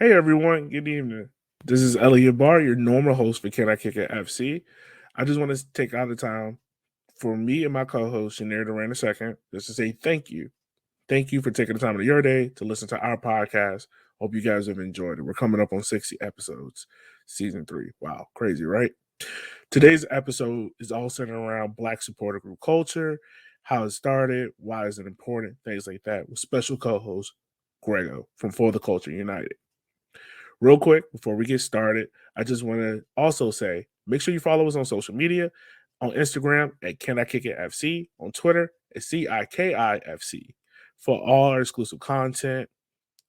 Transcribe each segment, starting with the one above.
Hey everyone, good evening. This is Elliot Barr, your normal host for Can I Kick It FC. I just want to take out the time for me and my co-host Shanir Duran II just to say thank you. Thank you for taking the time of your day to listen to our podcast. Hope you guys have enjoyed it. We're coming up on 60 episodes, season 3. Wow, crazy, right? Today's episode is all centered around Black supporter group culture, how it started, why is it important, things like that, with special co-host Grego from For the Culture United. Real quick, before we get started, I just want to also say make sure you follow us on social media on Instagram at Can I Kick It FC, on Twitter at CIKIFC for all our exclusive content,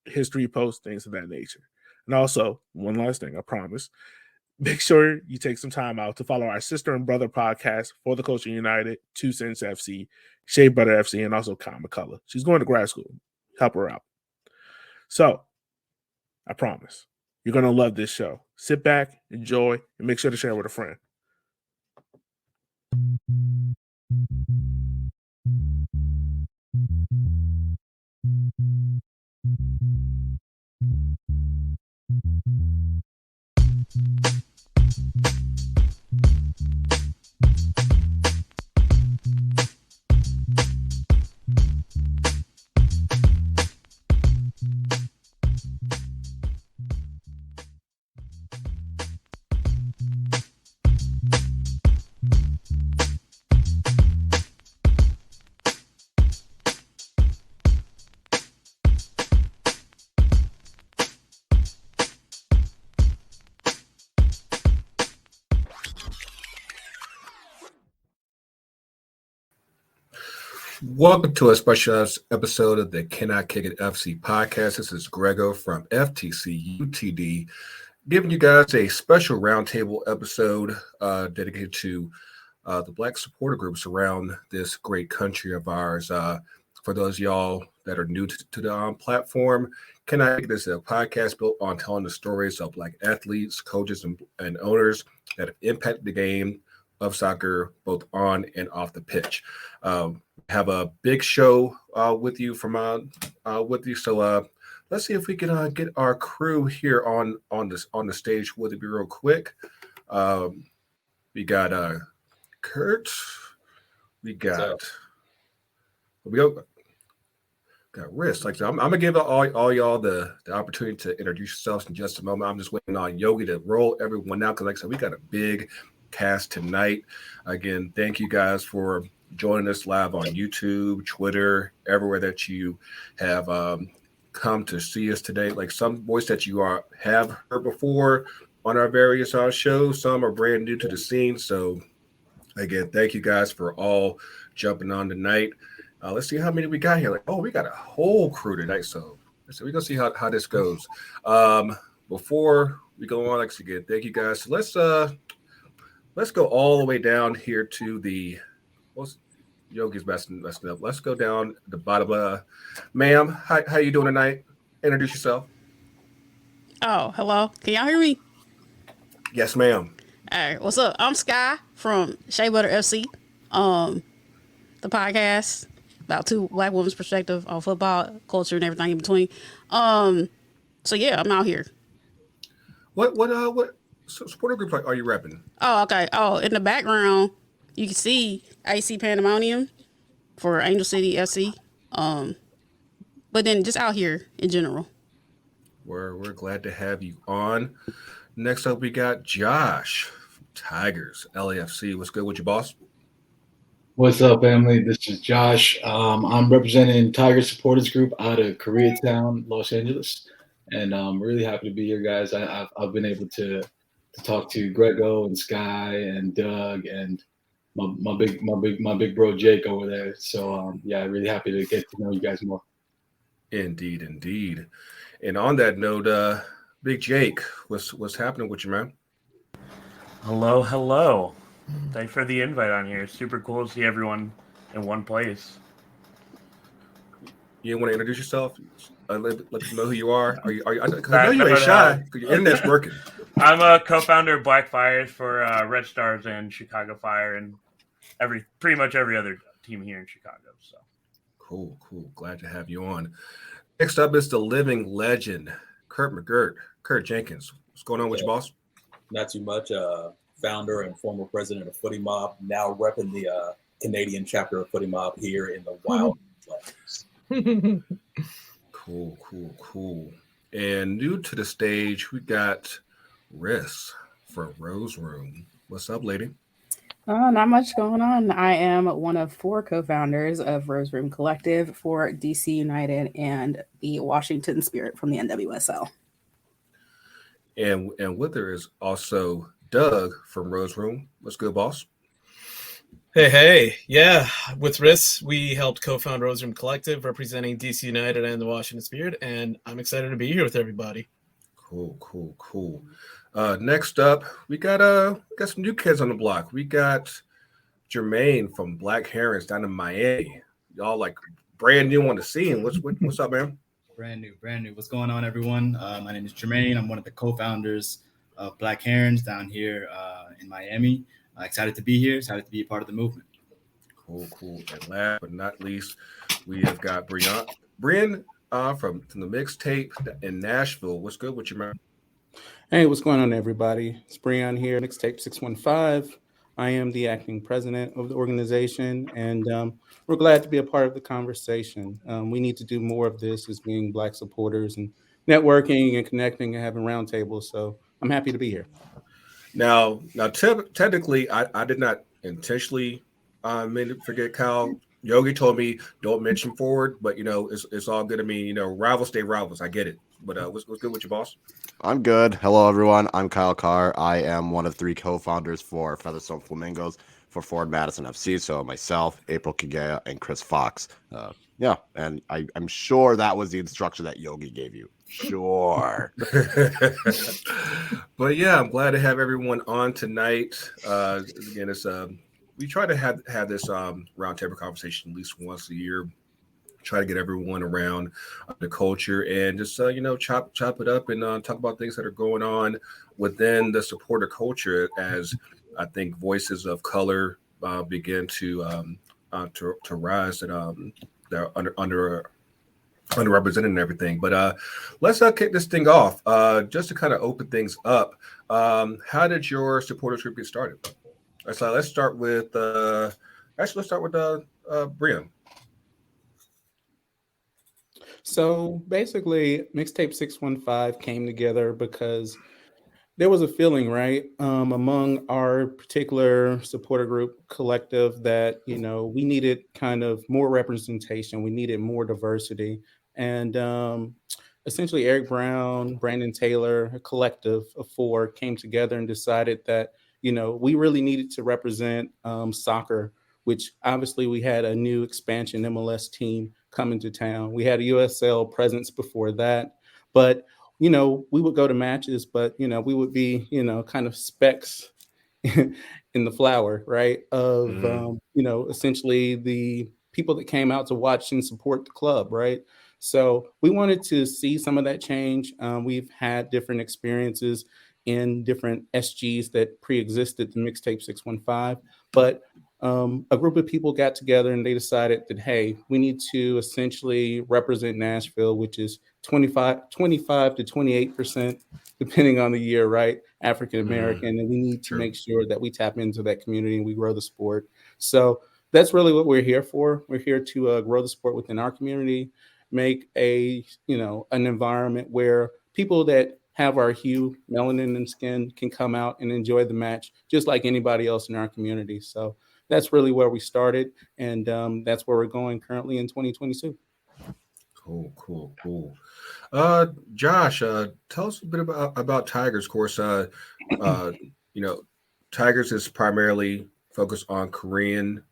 history posts, things of that nature. And also, one last thing, I promise. Make sure you take some time out to follow our sister and brother podcast For the Culture United, 2 Cents FC, Shea Butter FC, and also Kyle McCullough. She's going to grad school. Help her out. So, I promise. You're going to love this show. Sit back, enjoy, and make sure to share with a friend. Welcome to a special episode of the Can I Kick It FC podcast. This is Grego from FTC UTD, giving you guys a special roundtable episode dedicated to the Black supporter groups around this great country of ours. For those of y'all that are new to the platform, Can I Kick This is a podcast built on telling the stories of Black athletes, coaches, and owners that have impacted the game of soccer, both on and off the pitch. Have a big show with you with you. So let's see if we can get our crew here on the stage with me real quick. We got Kurt. We got Riz. Like I'm gonna give all y'all the opportunity to introduce yourselves in just a moment. I'm just waiting on Yogi to roll everyone out because, like I said, we got a big cast tonight. Again, thank you guys for joining us live on YouTube, Twitter, everywhere that you have come to see us today. Like some voice that you have heard before on our various shows, some are brand new to the scene. So again, thank you guys for all jumping on tonight. Let's see how many we got here. Like, we got a whole crew tonight. So we're gonna see how this goes. Before we go on, like again, thank you guys. So let's go all the way down here to the Yogi's messing up. Let's go down the bottom. Ma'am, how you doing tonight? Introduce yourself. Oh, hello. Can y'all hear me? Yes, ma'am. All right. What's up? I'm Sky from Shea Butter FC. The podcast about two Black women's perspective on football, culture, and everything in between. So yeah, I'm out here. What supporter group are you repping? Oh, okay. Oh, in the background, you can see AC Pandemonium for Angel City FC. But then just out here in general. We're glad to have you on. Next up, we got Josh from Tigers LAFC. What's good with you, boss? What's up, family? This is Josh. I'm representing Tiger Supporters Group out of Koreatown, Los Angeles, and I'm really happy to be here, guys. I've been able to talk to Grego and Sky and Doug and my big bro Jake over there. So yeah, really happy to get to know you guys more. Indeed. And on that note, Big Jake, what's happening with you, man? Hello. Thanks for the invite on here. Super cool to see everyone in one place. You want to introduce yourself? Let them know who you are. Are you? I know you ain't shy because your internet's working. I'm a co-founder of Black Fires for Red Stars and Chicago Fire and pretty much every other team here in Chicago. So cool. Glad to have you on. Next up is the living legend, Kurt Jenkins. What's going on with you, boss? Not too much. Founder and former president of Footy Mob, now repping the Canadian chapter of Footy Mob here in the Wild Atlantis. Cool. And new to the stage, we got Riss from Rose Room. What's up, lady? Not much going on. I am one of 4 co-founders of Rose Room Collective for DC United and the Washington Spirit from the NWSL. And with her is also Doug from Rose Room. What's good, boss? Hey. Yeah, with Riss, we helped co-found Rose Room Collective representing DC United and the Washington Spirit, and I'm excited to be here with everybody. Cool. Next up, we got some new kids on the block. We got Jermaine from Black Herons down in Miami. Y'all like brand new on the scene. What's up, man? Brand new. What's going on, everyone? My name is Jermaine. I'm one of the co-founders of Black Herons down here in Miami. Excited to be here. Excited to be a part of the movement. Cool. And last but not least, we have got Brian from the mixtape in Nashville. What's good with you, man? Hey, what's going on, everybody? It's Brian here, Mixtape 615. I am the acting president of the organization, and we're glad to be a part of the conversation. We need to do more of this as being Black supporters and networking and connecting and having roundtables. So I'm happy to be here. Now, technically, I did not intentionally forget Kyle. Yogi told me don't mention forward, but it's all good. I mean, rivals stay rivals. I get it. But what's good with your boss? I'm good. Hello, everyone. I'm Kyle Carr. I am one of 3 co-founders for Featherstone Flamingos for Ford Madison FC. So myself, April Kigea, and Chris Fox. And I'm sure that was the instruction that Yogi gave you. Sure. But yeah, I'm glad to have everyone on tonight. Again, it's we try to have this roundtable conversation at least once a year. Try to get everyone around the culture and just chop it up and talk about things that are going on within the supporter culture as I think voices of color begin to rise and they're underrepresented and everything. But let's kick this thing off. Just to kind of open things up. How did your supporters group get started? So let's start with Brian. So basically, Mixtape 615 came together because there was a feeling, right, among our particular supporter group collective that, we needed kind of more representation. We needed more diversity. And essentially, Eric Brown, Brandon Taylor, a collective of 4 came together and decided that, we really needed to represent soccer, which obviously we had a new expansion MLS team coming to town. We had a USL presence before that, but we would go to matches, but we would be kind of specks in the flower, right, of essentially the people that came out to watch and support the club, right? So we wanted to see some of that change. We've had different experiences in different SGs that pre-existed the Mixtape 615, but a group of people got together and they decided that, hey, we need to essentially represent Nashville, which is 25 to 28%, depending on the year, right? African-American. And we need to make sure that we tap into that community and we grow the sport. So that's really what we're here for. We're here to grow the sport within our community, make an environment where people that have our hue, melanin, and skin can come out and enjoy the match just like anybody else in our community. So that's really where we started, and that's where we're going currently in 2022. Cool. Josh, tell us a bit about Tigers. Of course, Tigers is primarily focused on Korean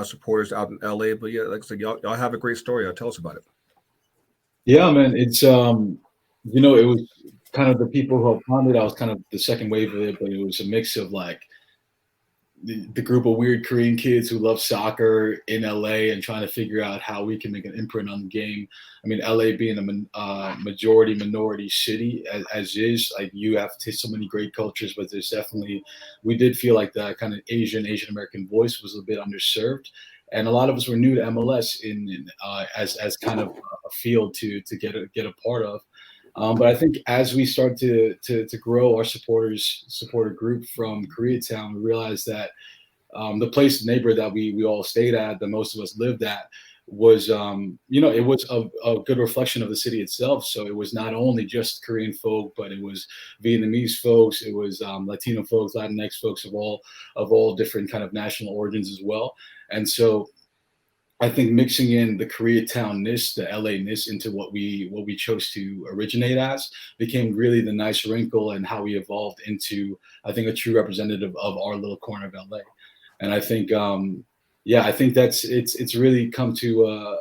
supporters out in LA, but yeah, like I said, y'all have a great story. Tell us about it. Yeah, man, it's it was kind of the people who helped fund it. I was kind of the second wave of it, but it was a mix of like the group of weird Korean kids who love soccer in LA and trying to figure out how we can make an imprint on the game. I mean, LA being a majority minority city as is, like you have so many great cultures, but there's definitely, we did feel like the kind of Asian American voice was a bit underserved. And a lot of us were new to MLS as kind of a field to get a part of. But I think as we start to grow our supporter group from Koreatown, we realized that the neighborhood that we all stayed at, that most of us lived at, was it was a good reflection of the city itself. So it was not only just Korean folk, but it was Vietnamese folks, it was Latino folks, Latinx folks of all different kind of national origins as well. And so I think mixing in the Koreatown-ness, the LA-ness into what we chose to originate as became really the nice wrinkle and how we evolved into, I think, a true representative of our little corner of LA. And I think, I think it's really come to,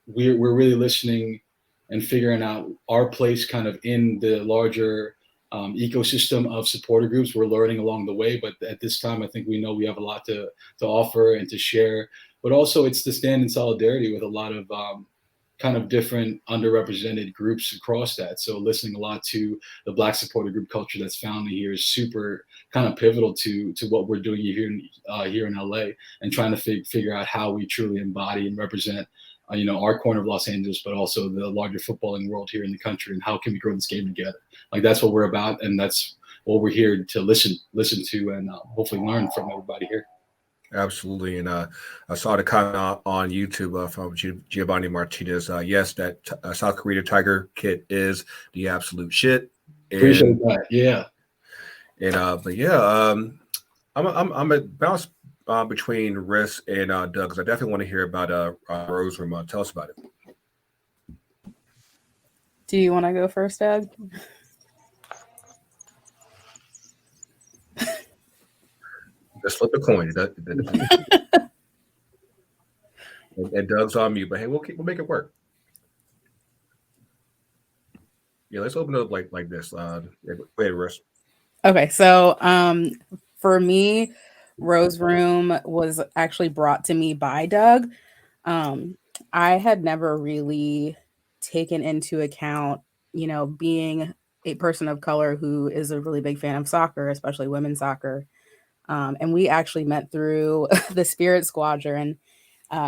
we're really listening and figuring out our place kind of in the larger ecosystem of supporter groups. We're learning along the way, but at this time, I think we know we have a lot to offer and to share. But also, it's to stand in solidarity with a lot of kind of different underrepresented groups across that. So listening a lot to the Black supporter group culture that's found here is super kind of pivotal to what we're doing here in LA, and trying to figure out how we truly embody and represent our corner of Los Angeles, but also the larger footballing world here in the country, and how can we grow this game together. Like, that's what we're about, and that's what we're here to listen to and hopefully learn from everybody here. Absolutely. And I saw the comment on YouTube from Giovanni Martinez. Yes, that South Korea Tiger kit is the absolute shit. Appreciate that. Yeah. And but yeah, I'm a bounce between Riss and Doug, because I definitely want to hear about Rose Room. Tell us about it. Do you want to go first, Doug? Just flip a coin. And Doug's on mute, but hey, we'll make it work. Yeah, let's open it up like this. Go ahead, Russ. Okay, so for me, Rose Room was actually brought to me by Doug. I had never really taken into account, being a person of color who is a really big fan of soccer, especially women's soccer. And we actually met through the Spirit Squadron,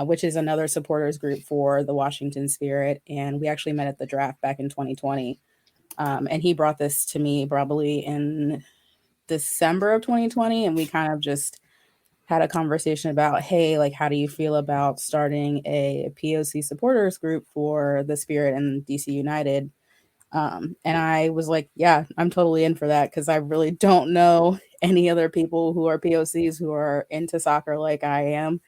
which is another supporters group for the Washington Spirit. And we actually met at the draft back in 2020. And he brought this to me probably in December of 2020. And we kind of just had a conversation about, hey, like, how do you feel about starting a POC supporters group for the Spirit and DC United? And I was like, yeah, I'm totally in for that, because I really don't know any other people who are POCs who are into soccer like I am.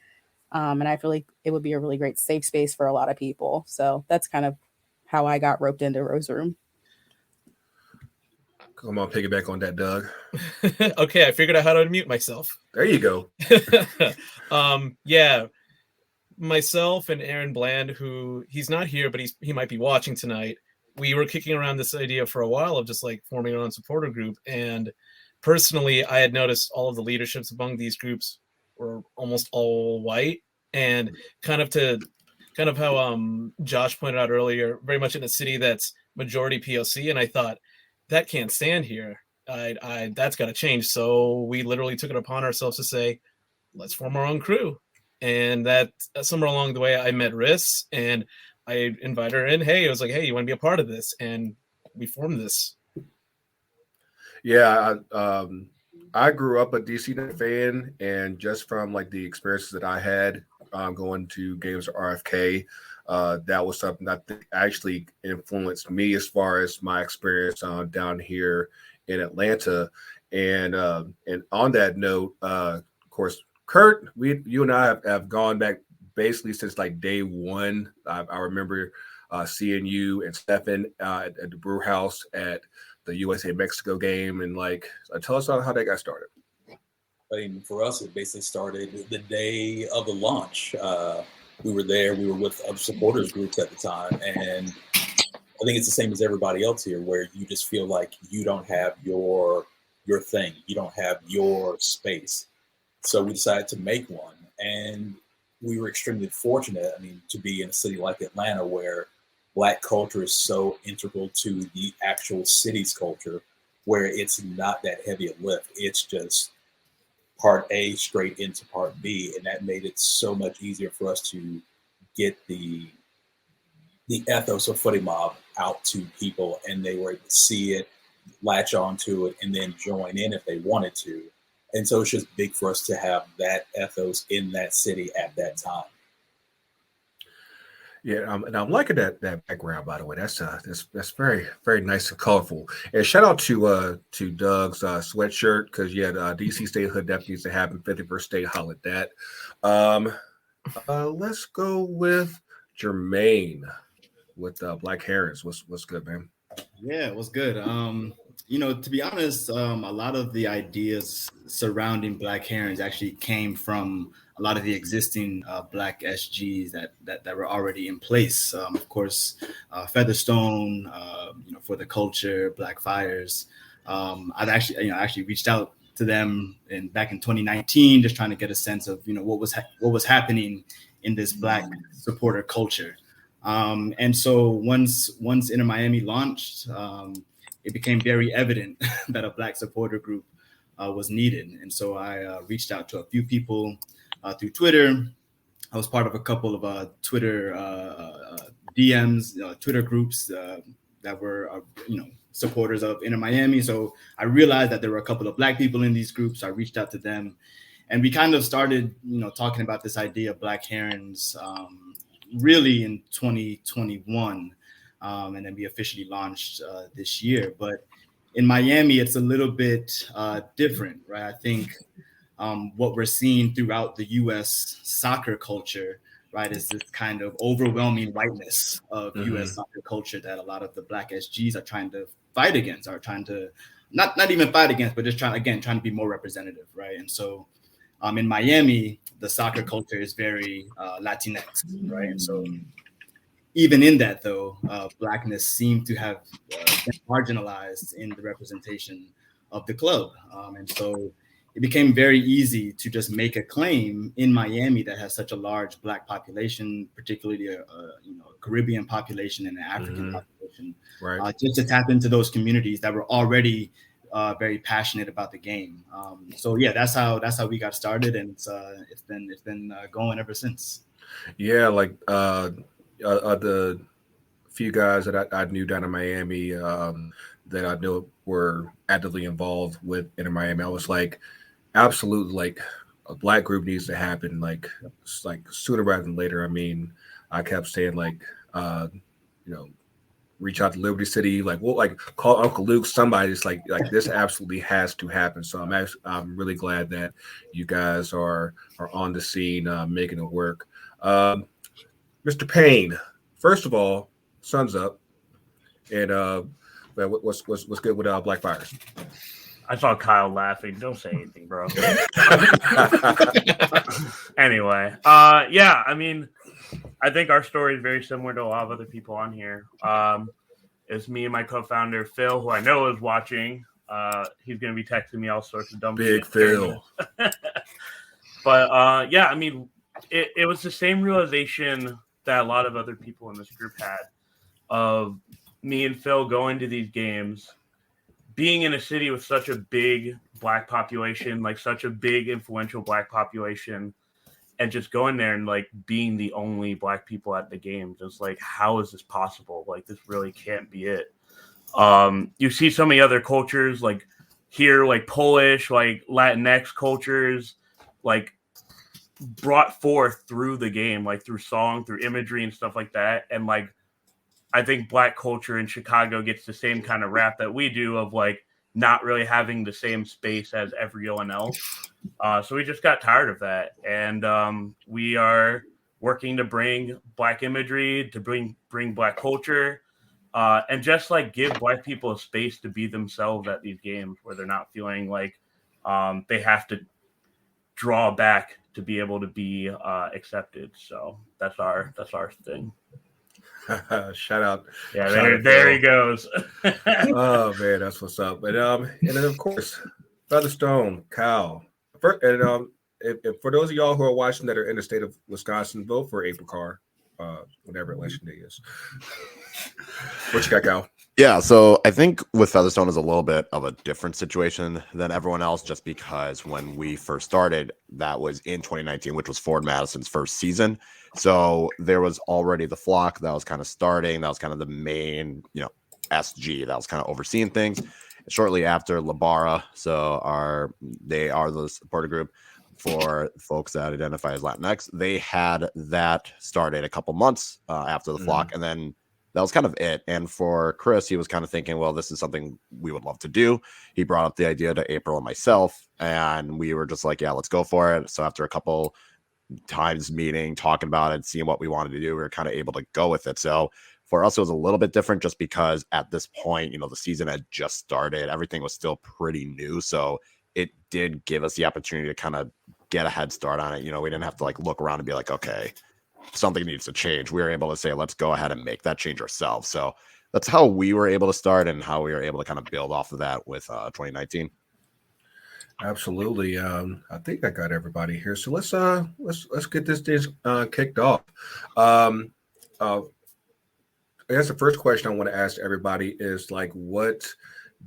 And I feel like it would be a really great safe space for a lot of people. So that's kind of how I got roped into Rose Room. Come on, piggyback on that, Doug. Okay, I figured out how to unmute myself. There you go. Yeah, myself and Aaron Bland, who he's not here, but he might be watching tonight. We were kicking around this idea for a while of just like forming our own supporter group. And personally, I had noticed all of the leaderships among these groups were almost all white, and kind of how Josh pointed out earlier, very much in a city that's majority POC. And I thought, that can't stand here. That's got to change. So we literally took it upon ourselves to say, let's form our own crew. And that somewhere along the way, I met Riss, and I invited her in. Hey, I was like, hey, you want to be a part of this? And we formed this. Yeah, I grew up a DC United fan, and just from like the experiences that I had going to games at RFK, that was something that actually influenced me as far as my experience down here in Atlanta. And on that note, of course, Kurt, you and I have gone back basically since like day one. I remember seeing you and Stefan at the brew house at the USA Mexico game, and like, tell us how that got started. I mean, for us, it basically started the day of the launch. We were there. We were with other supporters groups at the time, and I think it's the same as everybody else here, where you just feel like you don't have your thing, you don't have your space. So we decided to make one, and we were extremely fortunate. I mean, to be in a city like Atlanta, where Black culture is so integral to the actual city's culture, where it's not that heavy a lift. It's just part A straight into part B, and that made it so much easier for us to get the ethos of Footy Mob out to people, and they were able to see it, latch onto it, and then join in if they wanted to. And so it's just big for us to have that ethos in that city at that time. Yeah, and I'm liking that background, by the way. That's very, very nice and colorful. And shout out to Doug's sweatshirt, because DC State Hood definitely needs to happen. 51st State hollered that. Let's go with Jermaine with Black Herons. What's good, man? Yeah, it was good. To be honest, a lot of the ideas surrounding Black Herons actually came from a lot of the existing Black SGs that were already in place. Of course, Featherstone, for the culture, Black Fires. I've actually reached out to them back in 2019, just trying to get a sense of what was happening in this Black supporter culture. And so once Inter Miami launched, it became very evident that a Black supporter group was needed. And so I reached out to a few people through Twitter. I was part of a couple of Twitter DMs, Twitter groups that were, supporters of Inter Miami. So I realized that there were a couple of Black people in these groups. I reached out to them, and we kind of started, talking about this idea of Black Herons really in 2021. And then we officially launched this year. But in Miami, it's a little bit different, right? I think what we're seeing throughout the U.S. soccer culture, right, is this kind of overwhelming whiteness of U.S. soccer culture that a lot of the Black SGs are trying to fight against, are trying to not even fight against, but just trying to be more representative, right? And so in Miami, the soccer culture is very Latinx, right? And so even in that, though, Blackness seemed to have been marginalized in the representation of the club. And so it became very easy to just make a claim in Miami that has such a large Black population, particularly a Caribbean population and an African population, right? Just to tap into those communities that were already very passionate about the game. So yeah, that's how we got started, and it's been going ever since. Yeah, like the few guys that I knew down in Miami that I knew were actively involved with Inter Miami, I was like, absolutely, like a Black group needs to happen, like sooner rather than later. I mean, I kept saying reach out to Liberty City, call Uncle Luke, somebody. It's like this absolutely has to happen. So I'm really glad that you guys are on the scene, making it work. Mr. Payne, first of all, sun's up, and what's good with Black Fires? I saw Kyle laughing. Don't say anything, bro. Anyway, yeah, I mean, I think our story is very similar to a lot of other people on here. It's me and my co-founder, Phil, who I know is watching. He's going to be texting me all sorts of dumb Big shit. Phil. But, yeah, I mean, it was the same realization that a lot of other people in this group had of me and Phil going to these games, being in a city with such a big Black population, like such a big influential Black population, and just going there and like being the only Black people at the game. Just like, how is this possible? Like, this really can't be it. You see so many other cultures like here, like Polish, like Latinx cultures, like brought forth through the game, like through song, through imagery and stuff like that. And like, I think Black culture in Chicago gets the same kind of rap that we do of like not really having the same space as everyone else. So we just got tired of that. And we are working to bring Black imagery, to bring Black culture, and just like give Black people a space to be themselves at these games where they're not feeling like they have to draw back to be able to be accepted. So that's our thing. Shout out. Yeah, there he goes. Oh man, that's what's up. And then of course, Featherstone, Kyle. And if for those of y'all who are watching that are in the state of Wisconsin, vote for April Carr, whatever election day is. What you got, Kyle? Yeah, so I think with Featherstone is a little bit of a different situation than everyone else, just because when we first started, that was in 2019, which was Ford Madison's first season. So there was already the flock that was kind of starting. That was kind of the main, SG that was kind of overseeing things. Shortly after Labara, so they are the supporter group for folks that identify as Latinx. They had that started a couple months after the flock, and then that was kind of it. And for Chris, he was kind of thinking, well, this is something we would love to do. He brought up the idea to April and myself, and we were just like, yeah, let's go for it. So after a couple times meeting, talking about it, seeing what we wanted to do, we were kind of able to go with it. So for us, it was a little bit different just because at this point, the season had just started. Everything was still pretty new. So it did give us the opportunity to kind of get a head start on it. We didn't have to look around and be like, okay, something needs to change. We were able to say, let's go ahead and make that change ourselves. So that's how we were able to start and how we were able to kind of build off of that with 2019. Absolutely. I think I got everybody here. So let's get this thing kicked off. I guess the first question I want to ask everybody is what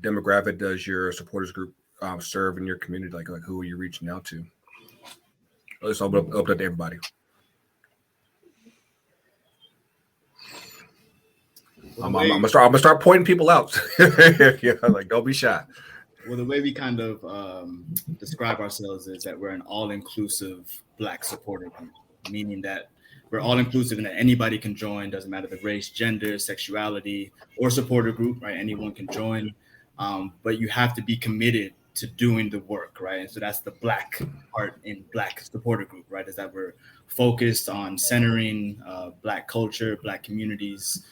demographic does your supporters group serve in your community? Like who are you reaching out to? Let's open up to everybody. I'm gonna start pointing people out. Don't be shy. Well, the way we kind of describe ourselves is that we're an all-inclusive Black supporter group, meaning that we're all-inclusive and that anybody can join. Doesn't matter the race, gender, sexuality, or supporter group, right? Anyone can join, but you have to be committed to doing the work, right? And so that's the Black part in Black supporter group, right? Is that we're focused on centering Black culture, Black communities,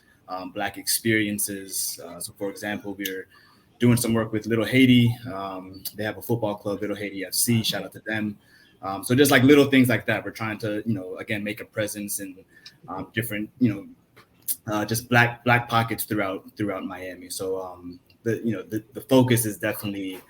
Black experiences. So, for example, we're doing some work with Little Haiti. They have a football club, Little Haiti FC. Shout out to them. So just little things like that. We're trying to, again, make a presence in different, just black pockets throughout Miami. So the focus is definitely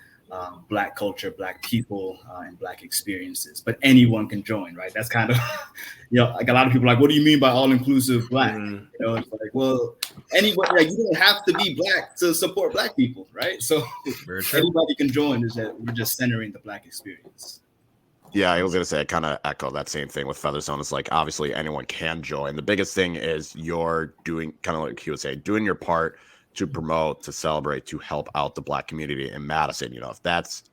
Black culture, Black people, and Black experiences. But anyone can join, right? That's kind of, a lot of people are like, what do you mean by all-inclusive Black? It's like, well, anybody, you don't have to be Black to support Black people, right? So anybody can join. Is that we're just centering the Black experience. Yeah, I was going to say, I kind of echo that same thing with Featherstone. It's obviously anyone can join. The biggest thing is you're doing, kind of like he would say, doing your part to promote, to celebrate, to help out the Black community in Madison. If that's,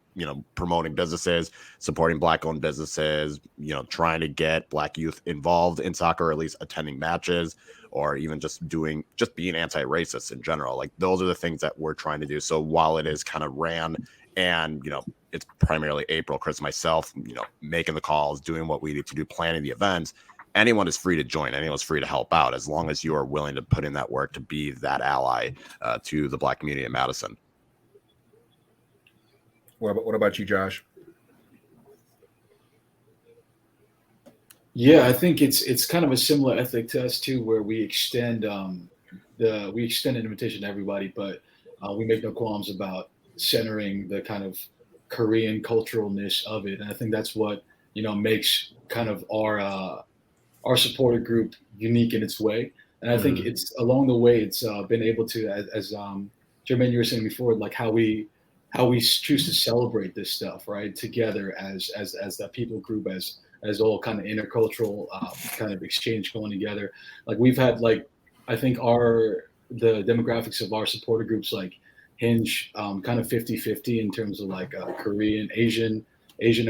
promoting businesses, supporting Black-owned businesses, trying to get Black youth involved in soccer, or at least attending matches, or even just being anti-racist in general. Those are the things that we're trying to do. So while it is kind of ran and, it's primarily April, Chris, myself, making the calls, doing what we need to do, planning the events, anyone is free to join. Anyone's free to help out as long as you are willing to put in that work to be that ally to the Black community in Madison. What about you, Josh? Yeah, I think it's kind of a similar ethic to us too, where we extend an invitation to everybody, but we make no qualms about centering the kind of Korean culturalness of it, and I think that's what makes kind of our supporter group unique in its way. And I think it's along the way it's been able to, as Jermaine, you were saying before, how we choose to celebrate this stuff, right, together as that people group, as all kind of intercultural kind of exchange going together. We've had I think the demographics of our supporter groups hinge kind of 50-50 in terms of Korean, Asian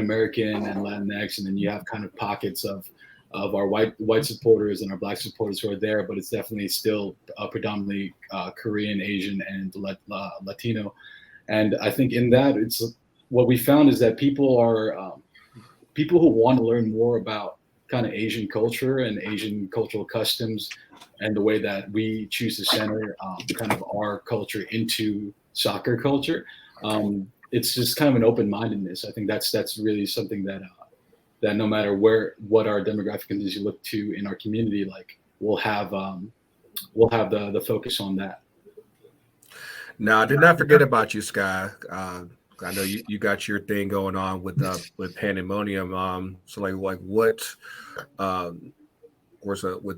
American, and Latinx, and then you have kind of pockets of our white supporters and our Black supporters who are there, but it's definitely still predominantly Korean, Asian, and Latino. And I think in that, it's what we found is that people who want to learn more about kind of Asian culture and Asian cultural customs and the way that we choose to center kind of our culture into soccer culture. It's just kind of an open-mindedness. I think that's really something that no matter what our demographic is you look to in our community, we'll have the focus on that. Now, I did not forget about you, Sky. I know you got your thing going on with Pandemonium. So what with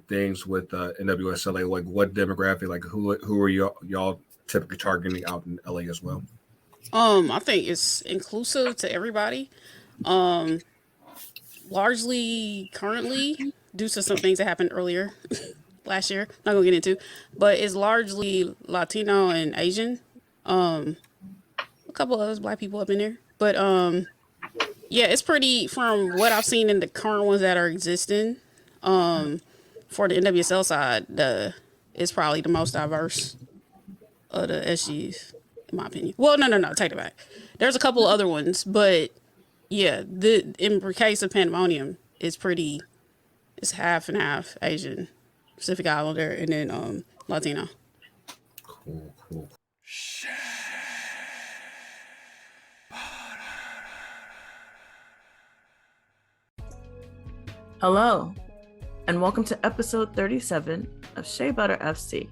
things with NWSLA, what demographic, who are y'all typically targeting out in LA as well? I think it's inclusive to everybody. Largely currently due to some things that happened earlier last year. Not gonna get into, but it's largely Latino and Asian. A couple of us black people up in there, but yeah, it's pretty from what I've seen in the current ones that are existing. For the NWSL side, it's probably the most diverse of the SGs, in my opinion. Well, no, take it back. There's a couple other ones, but yeah, in the case of Pandemonium, it's half and half Asian, Pacific Islander, and then Latino. Cool. Hello, and welcome to episode 37 of Shea Butter FC,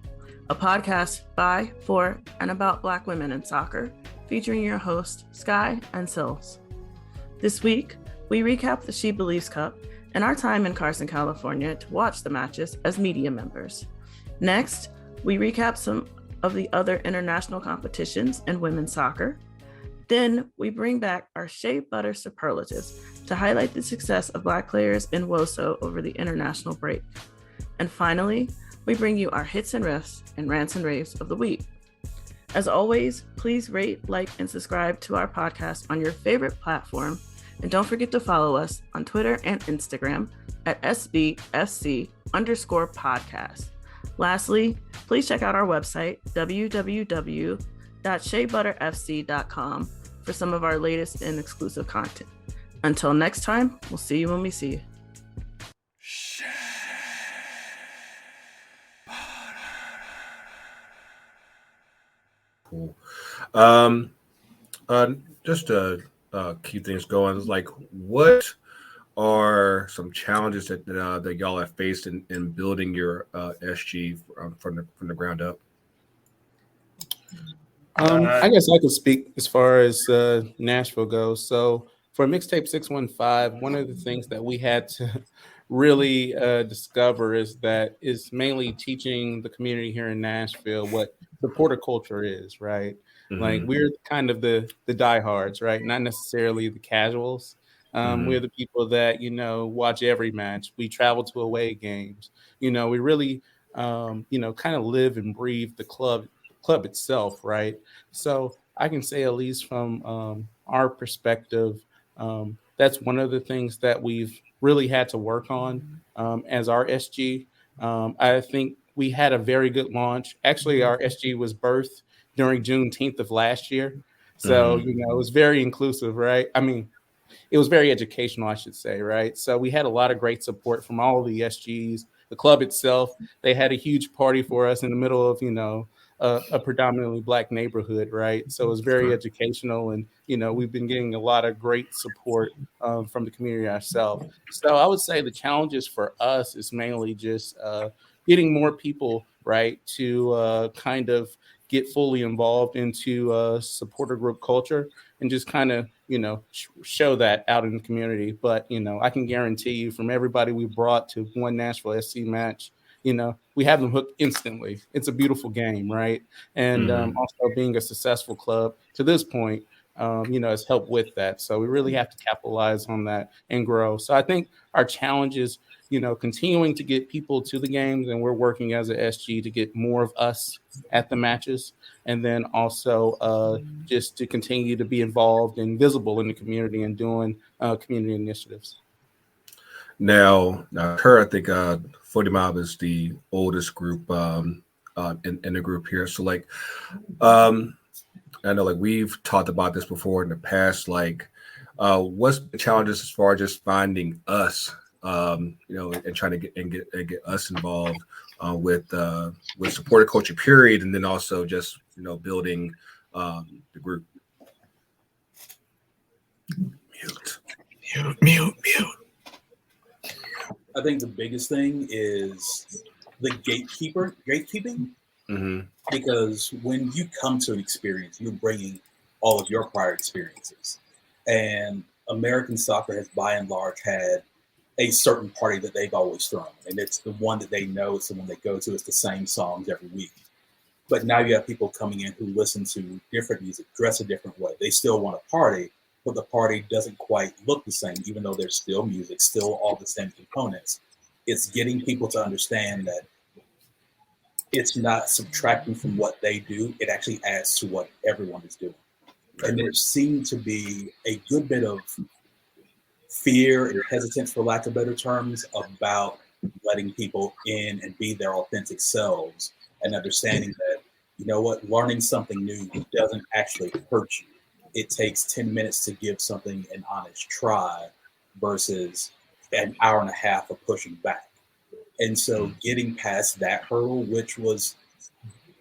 a podcast by, for, and about Black women in soccer, featuring your hosts, Sky and Sills. This week, we recap the She Believes Cup and our time in Carson, California to watch the matches as media members. Next, we recap some of the other international competitions in women's soccer. Then we bring back our Shea Butter superlatives to highlight the success of Black players in WOSO over the international break. And finally, we bring you our hits and riffs and rants and raves of the week. As always, please rate, like, and subscribe to our podcast on your favorite platform. And don't forget to follow us on Twitter and Instagram at SBFC_podcast. Lastly, please check out our website, www.sheabutterfc.com, for some of our latest and exclusive content. Until next time, we'll see you when we see you. Cool. Just to keep things going, like, what are some challenges that y'all have faced in building your SG from the ground up? I guess I could speak as far as Nashville goes. So for Mixtape 615, one of the things that we had to really discover is that it's mainly teaching the community here in Nashville what supporter culture is, right? Mm-hmm. Like, we're kind of the diehards, right? Not necessarily the casuals. We're the people that, watch every match. We travel to away games. We really, kind of live and breathe the club itself, right? So I can say, at least from our perspective, that's one of the things that we've really had to work on as our SG. I think we had a very good launch. Actually, our SG was birthed during Juneteenth of last year. So, it was very inclusive, right? I mean, it was very educational, I should say, right? So we had a lot of great support from all of the SGs. The club itself, they had a huge party for us in the middle of, a predominantly Black neighborhood, right? So it was very educational, and we've been getting a lot of great support from the community ourselves. So I would say the challenges for us is mainly just getting more people, right, to kind of get fully involved into supporter group culture and just kind of show that out in the community. But I can guarantee you, from everybody we brought to one Nashville SC match, we have them hooked instantly. It's a beautiful game, right? And also being a successful club to this point, has helped with that. So we really have to capitalize on that and grow. So I think our challenge is, continuing to get people to the games, and we're working as a SG to get more of us at the matches, and then also just to continue to be involved and visible in the community and doing community initiatives. Now, her, I think 40 Mob is the oldest group in the group here. So, like, I know, like, we've talked about this before in the past. Like, what's the challenges as far as just finding us, and trying to get us involved with supporter culture, period, and then also just building the group. Mute. I think the biggest thing is the gatekeeping, because when you come to an experience, you're bringing all of your prior experiences. And American soccer has, by and large, had a certain party that they've always thrown. And it's the one that they know, it's the one they go to, it's the same songs every week. But now you have people coming in who listen to different music, dress a different way. They still want to party, but the party doesn't quite look the same, even though there's still music, still all the same components. It's getting people to understand that it's not subtracting from what they do. It actually adds to what everyone is doing. And there seemed to be a good bit of fear and hesitance, for lack of better terms, about letting people in and be their authentic selves, and understanding that, you know what, learning something new doesn't actually hurt you. It takes 10 minutes to give something an honest try versus an hour and a half of pushing back. And so getting past that hurdle, which was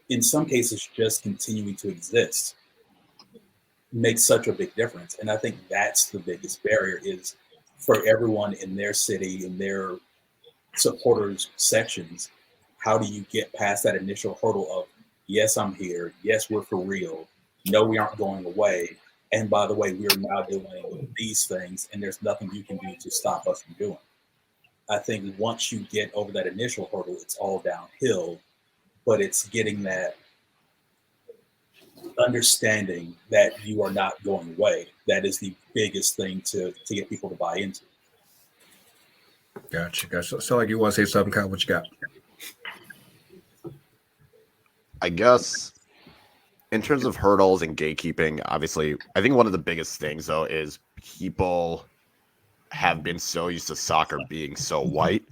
in some cases just continuing to exist, makes such a big difference. And I think that's the biggest barrier, is for everyone in their city, in their supporters sections, how do you get past that initial hurdle of, yes, I'm here, yes, we're for real, no, we aren't going away, and by the way, we are now doing these things, and there's nothing you can do to stop us from doing. I think once you get over that initial hurdle, it's all downhill, but it's getting that understanding that you are not going away. That is the biggest thing to get people to buy into. Gotcha. So like you want to say something, Kyle? What you got? I guess in terms of hurdles and gatekeeping, obviously, I think one of the biggest things, though, is people have been so used to soccer being so white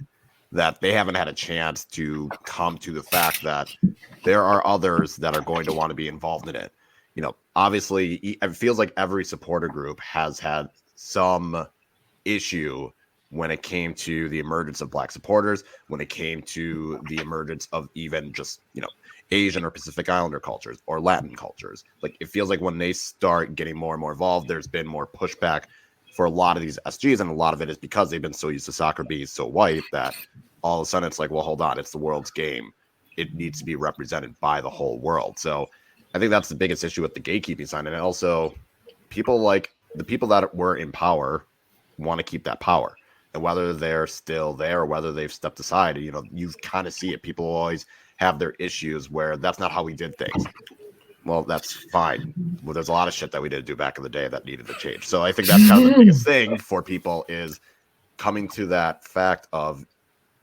that they haven't had a chance to come to the fact that there are others that are going to want to be involved in it. You know, obviously, it feels like every supporter group has had some issue when it came to the emergence of Black supporters, when it came to the emergence of even just, you know, Asian or Pacific Islander cultures or Latin cultures. Like, it feels like when they start getting more and more involved, there's been more pushback for a lot of these SGs, and a lot of it is because they've been so used to soccer being so white that all of a sudden it's like, well, hold on, it's the world's game. It needs to be represented by the whole world. So I think that's the biggest issue with the gatekeeping sign. And also, people like the people that were in power want to keep that power. And whether they're still there or whether they've stepped aside, you know, you kind of see it. People always have their issues where that's not how we did things. Well, that's fine. Well, there's a lot of shit that we did do back in the day that needed to change. So I think that's kind of the biggest thing for people, is coming to that fact of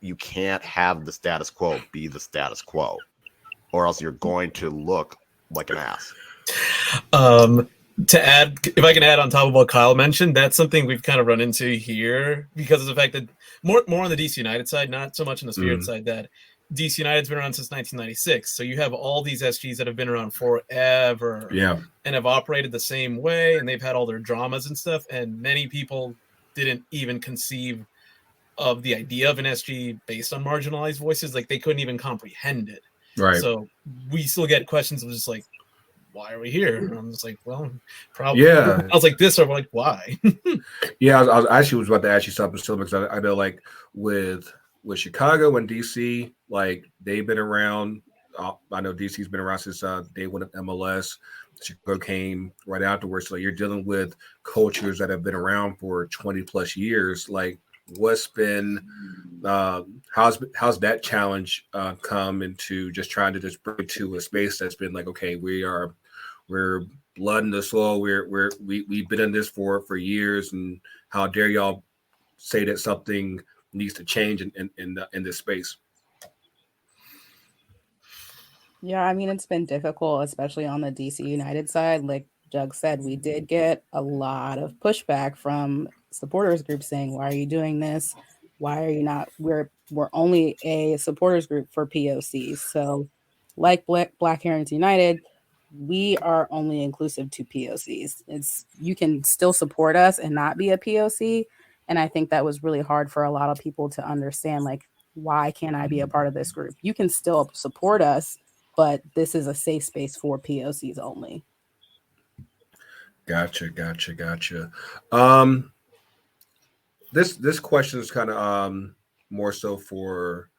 you can't have the status quo be the status quo, or else you're going to look like an ass. To add, if I can add on top of what Kyle mentioned, that's something we've kind of run into here because of the fact that more on the DC United side, not so much on the Spirit side, that DC United's been around since 1996. So you have all these SGs that have been around forever, and have operated the same way, and they've had all their dramas and stuff. And many people didn't even conceive of the idea of an SG based on marginalized voices. Like, they couldn't even comprehend it. Right. So we still get questions of just like, why are we here? And I'm just like, well, probably. Yeah. I was like this, or like, why? Yeah, I was actually was about to ask you something still, because I know, like, with Chicago and DC, like, they've been around. I know DC's been around since day one of MLS. Chicago came right afterwards. So you're dealing with cultures that have been around for 20 plus years. Like, what's been how's that challenge come into just trying to just bring it to a space that's been like, okay, we're blood in the soil, we've been in this for years, and how dare y'all say that something needs to change in this space? Yeah, I mean, it's been difficult, especially on the DC United side. Like Jug said, we did get a lot of pushback from supporters groups saying, why are you doing this? Why are you not? We're only a supporters group for POCs. So like Black Herons United, we are only inclusive to POCs. It's, you can still support us and not be a POC. And I think that was really hard for a lot of people to understand, like, why can't I be a part of this group? You can still support us, but this is a safe space for POCs only. Gotcha. This question is kind of more so for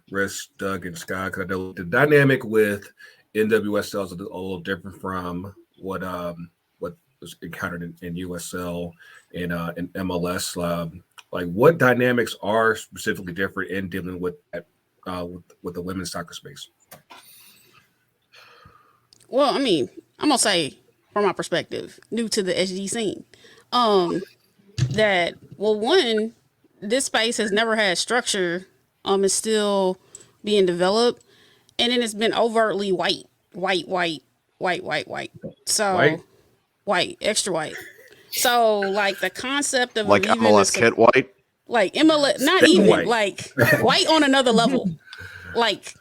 Risk, Doug, and Scott, because I know the dynamic with NWSL is a little different from what was encountered in USL and in MLS. Like, what dynamics are specifically different in dealing with that with the women's soccer space? Well, I mean, I'm gonna say from my perspective, new to the SG scene, that, well, one, this space has never had structure. It's still being developed, and then it's been overtly white. So white, extra white. So like the concept of Like even MLS Kit White. like MLS, not Step even white. like white on another level. Like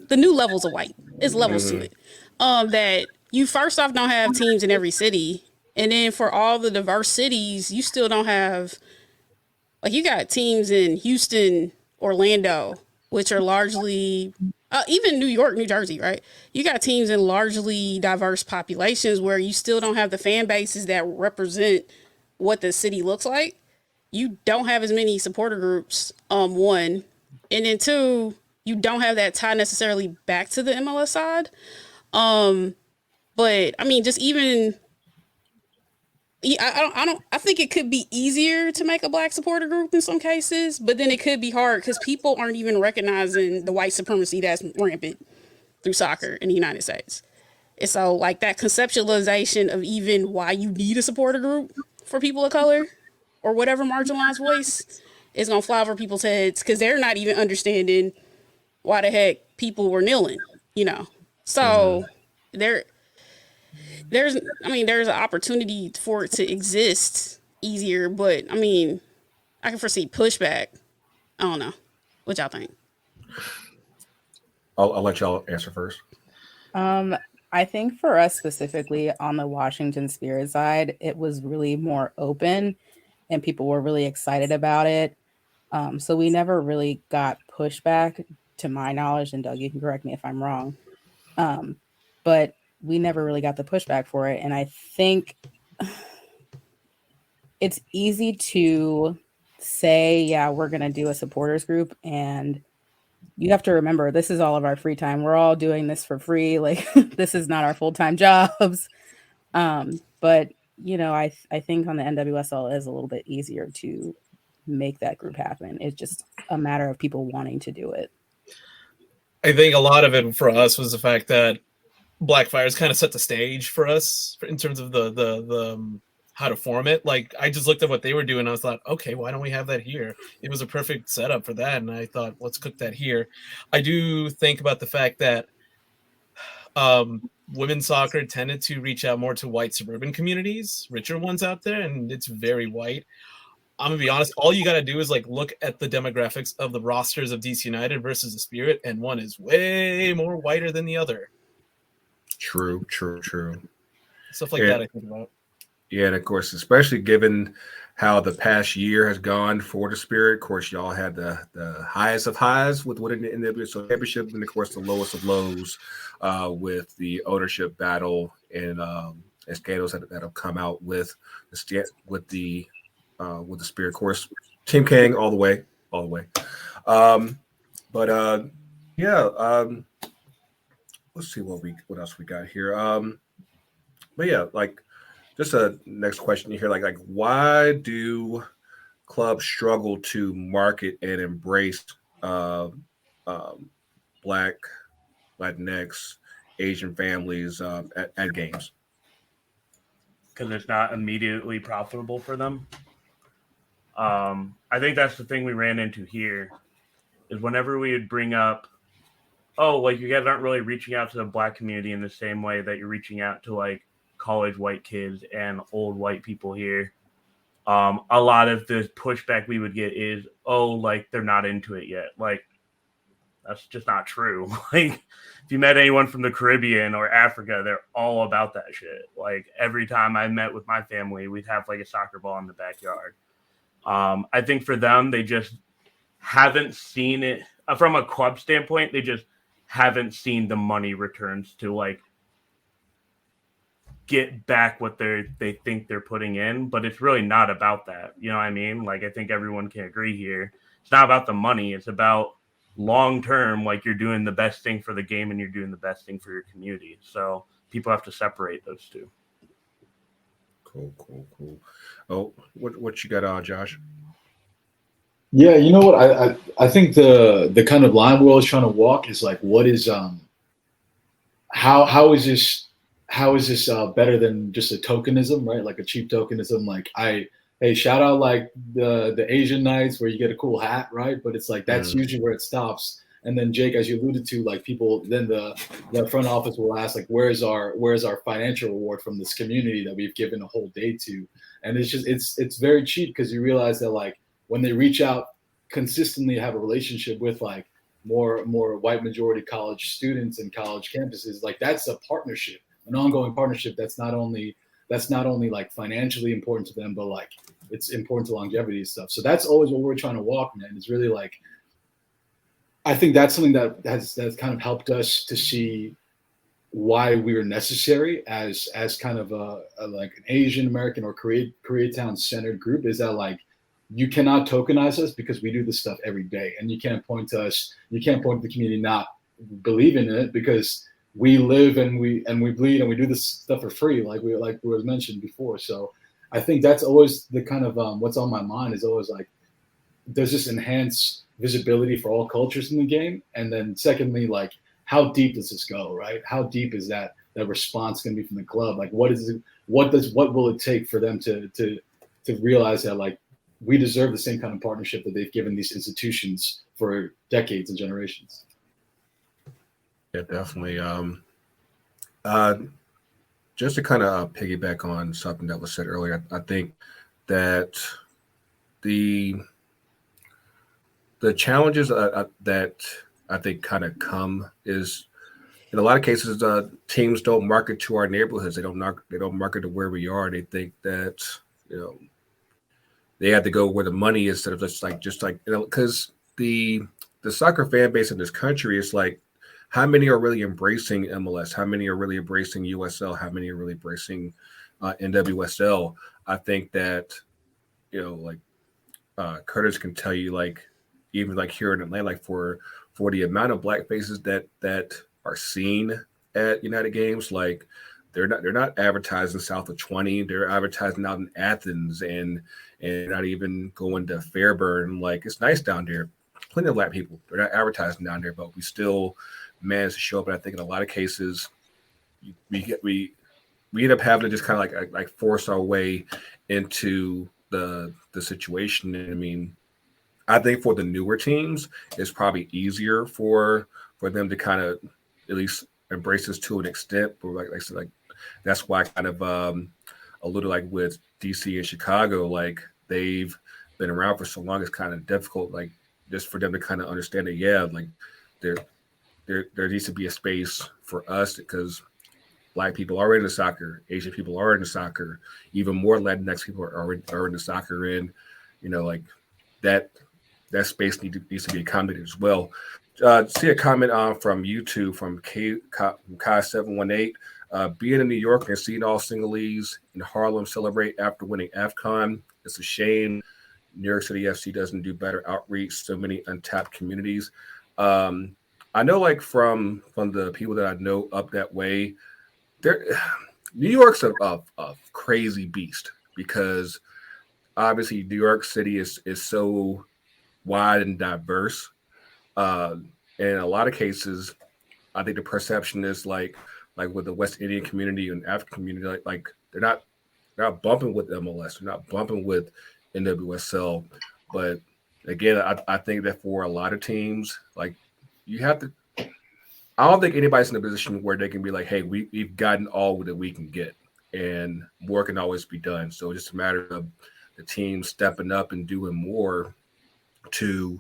the new levels of white. It's levels to it. That you first off don't have teams in every city, and then for all the diverse cities, you still don't have like you got teams in Houston, Orlando, which are largely even New York, New Jersey, right? You got teams in largely diverse populations where you still don't have the fan bases that represent what the city looks like. You don't have as many supporter groups, one, and then two, you don't have that tie necessarily back to the MLS side. But I mean, just even I think it could be easier to make a black supporter group in some cases, but then it could be hard because people aren't even recognizing the white supremacy that's rampant through soccer in the United States. And so like that conceptualization of even why you need a supporter group for people of color or whatever marginalized voice is gonna fly over people's heads because they're not even understanding why the heck people were kneeling. So there there's there's an opportunity for it to exist easier, but I mean, I can foresee pushback. I don't know. What y'all think? I'll let y'all answer first. I think for us specifically on the Washington Spirit side, it was really more open and people were really excited about it. So we never really got pushback to my knowledge, and Doug, you can correct me if I'm wrong. But we never really got the pushback for it. And I think it's easy to say, yeah, we're going to do a supporters group. And you have to remember, this is all of our free time. We're all doing this for free. Like, this is not our full-time jobs. But, I think on the NWSL is a little bit easier to make that group happen. It's just a matter of people wanting to do it. I think a lot of it for us was the fact that Blackfires kind of set the stage for us in terms of the how to form it. Like I just looked at what they were doing. I was like, okay, why don't we have that here? It was a perfect setup for that. And I thought, let's cook that here. I do think about the fact that women's soccer tended to reach out more to white suburban communities, richer ones out there, and it's very white. I'm gonna be honest. All you gotta do is like look at the demographics of the rosters of DC United versus the Spirit, and one is way more whiter than the other. True. Stuff like that I think about. Yeah, and of course, especially given how the past year has gone for the Spirit. Of course, y'all had the highest of highs with winning the NWSL championship, and of course, the lowest of lows with the ownership battle and scandals that have come out with the Spirit. Of course, Team King all the way. Let's see what else we got here. But yeah, like just a next question here, like why do clubs struggle to market and embrace Black, Latinx, Asian families at games? Because it's not immediately profitable for them. I think that's the thing we ran into here is whenever we would bring up, like you guys aren't really reaching out to the Black community in the same way that you're reaching out to like college white kids and old white people here. A lot of the pushback we would get is, like they're not into it yet. Like that's just not true. Like if you met anyone from the Caribbean or Africa, they're all about that shit. Like every time I met with my family, we'd have like a soccer ball in the backyard. I think for them, they just haven't seen it from a club standpoint. They just haven't seen the money returns to like get back what they think they're putting in, but it's really not about that. You know what I mean? Like I think everyone can agree here. It's not about the money. It's about long term, like you're doing the best thing for the game and you're doing the best thing for your community. So people have to separate those two. Cool. Oh, what you got, Josh? Yeah, you know what? I think the kind of line we're always trying to walk is like, what is how is this better than just a tokenism, right? Like a cheap tokenism. Like hey, shout out like the Asian nights where you get a cool hat, right? But it's like that's usually where it stops. And then Jake, as you alluded to, like people, then the front office will ask like, where's our financial reward from this community that we've given a whole day to? And it's just it's very cheap because you realize that like when they reach out consistently, have a relationship with like more white majority college students and college campuses, like that's a partnership, an ongoing partnership that's not only like financially important to them, but like it's important to longevity and stuff. So that's always what we're trying to walk, man. It's really like, I think that's something that's kind of helped us to see why we were necessary as kind of a like an Asian American or Koreatown centered group, is that like you cannot tokenize us because we do this stuff every day, and you can't point to the community not believing in it because we live and we bleed and we do this stuff for free, like was mentioned before. So I think that's always the kind of what's on my mind is always like, does this enhance visibility for all cultures in the game? And then secondly, like how deep does this go, right? How deep is that response going to be from the club? Like what will it take for them to realize that like we deserve the same kind of partnership that they've given these institutions for decades and generations? Yeah, definitely. Just to kind of piggyback on something that was said earlier, I think that the challenges that I think kind of come is in a lot of cases teams don't market to our neighborhoods. They don't market to where we are. They think that they have to go where the money is instead of just like because the soccer fan base in this country is like, how many are really embracing MLS? How many are really embracing USL? How many are really embracing NWSL? I think that Curtis can tell you, like even like here in Atlanta, like for the amount of black faces that are seen at United Games, like they're not advertising south of 20. They're advertising out in Athens and not even going to Fairburn. Like it's nice down there. Plenty of black people. They're not advertising down there, but we still manage to show up. And I think in a lot of cases, we end up having to just kind of like force our way into the situation. And I mean, I think for the newer teams, it's probably easier for them to kind of at least embrace this to an extent. But like I said, like that's why I kind of alluded like with DC and Chicago, like they've been around for so long, it's kind of difficult, like just for them to kind of understand that, yeah, like there needs to be a space for us because Black people are into soccer, Asian people are into soccer, even more Latinx people are into soccer, and like that space needs to be accommodated as well. See a comment from YouTube from Kai718. Being in New York and seeing all Sinhalese in Harlem celebrate after winning AFCON, it's a shame New York City FC doesn't do better outreach. So many untapped communities. I know, like from the people that I know up that way, New York's a crazy beast because obviously New York City is so wide and diverse. And in a lot of cases, I think the perception is like with the West Indian community and African community, like they're not bumping with MLS, they're not bumping with NWSL. But again, I think that for a lot of teams, like you have to. I don't think anybody's in a position where they can be like, hey, we've gotten all that we can get, and more can always be done. So it's just a matter of the team stepping up and doing more to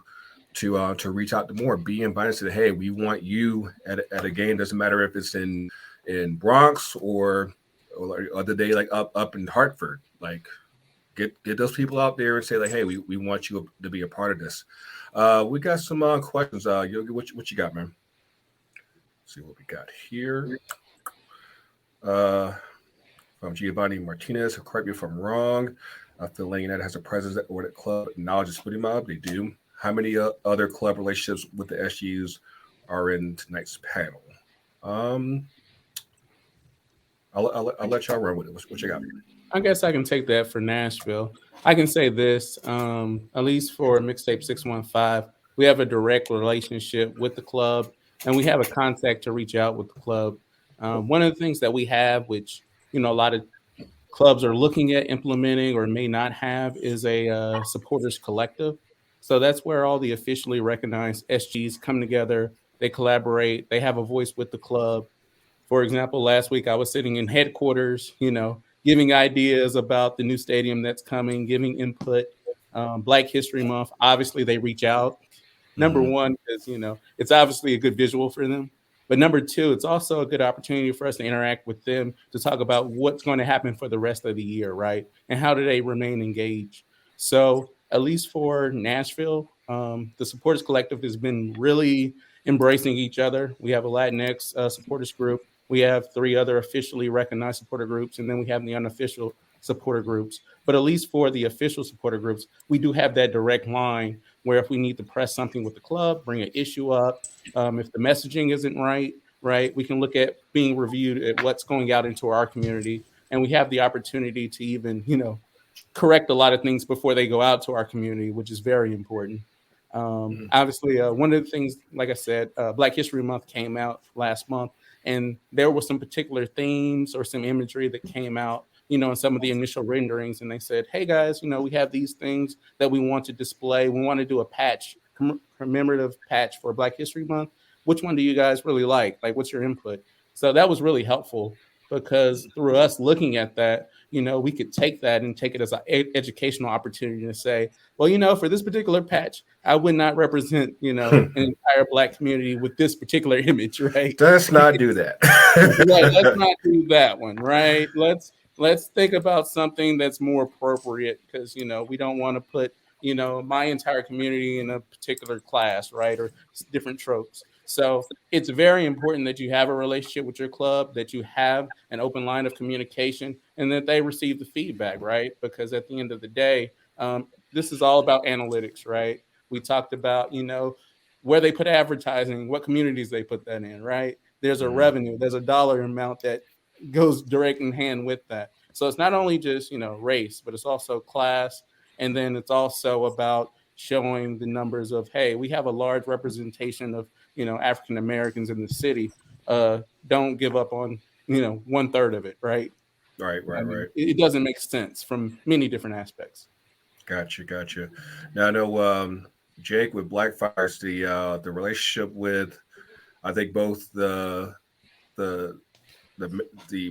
reach out to more, be invited to hey, we want you at a game. Doesn't matter if it's in Bronx or other day like up in Hartford. Like get those people out there and say like, hey, we want you to be a part of this. We got some questions. Yogi, what you got, man? See what we got here. From Giovanni Martinez, correct me if I'm wrong. I feel like United has a presence at the club, knowledge of Spooty Mob. They do. How many other club relationships with the SUs are in tonight's panel? I'll let y'all run with it. What you got? I guess I can take that for Nashville. I can say this, at least for Mixtape 615, we have a direct relationship with the club, and we have a contact to reach out with the club. One of the things that we have, which a lot of clubs are looking at implementing or may not have is a supporters collective. So that's where all the officially recognized SGs come together. They collaborate. They have a voice with the club. For example, last week I was sitting in headquarters, giving ideas about the new stadium that's coming, giving input. Black History Month, obviously they reach out. Number one, because it's obviously a good visual for them. But number two, it's also a good opportunity for us to interact with them to talk about what's going to happen for the rest of the year, right? And how do they remain engaged? So at least for Nashville, the Supporters Collective has been really embracing each other. We have a Latinx supporters group. We have 3 other officially recognized supporter groups, and then we have the unofficial supporter groups. But at least for the official supporter groups, we do have that direct line where if we need to press something with the club, bring an issue up, if the messaging isn't right, we can look at being reviewed at what's going out into our community, and we have the opportunity to even, correct a lot of things before they go out to our community, which is very important. Obviously, one of the things, like I said, Black History Month came out last month, and there were some particular themes or some imagery that came out, in some of the initial renderings, and they said, hey guys, we have these things that we want to display. We want to do a patch, commemorative patch for Black History Month. Which one do you guys really like? Like, what's your input? So that was really helpful because through us looking at that, we could take that and take it as an educational opportunity to say, well, for this particular patch, I would not represent, an entire Black community with this particular image, right? Let's not do that. Right, let's not do that one, right? Let's think about something that's more appropriate because, we don't want to put, my entire community in a particular class, right? Or different tropes. So it's very important that you have a relationship with your club, that you have an open line of communication, and that they receive the feedback, right? Because at the end of the day, this is all about analytics, right? We talked about, where they put advertising, what communities they put that in, right? There's a revenue, there's a dollar amount that goes direct in hand with that. So it's not only just, race, but it's also class. And then it's also about showing the numbers of, hey, we have a large representation of, African Americans in the city. Don't give up on, 1/3 of it, right? Right. It doesn't make sense from many different aspects. Gotcha. Now I know Jake with Blackfires, the relationship with, I think both the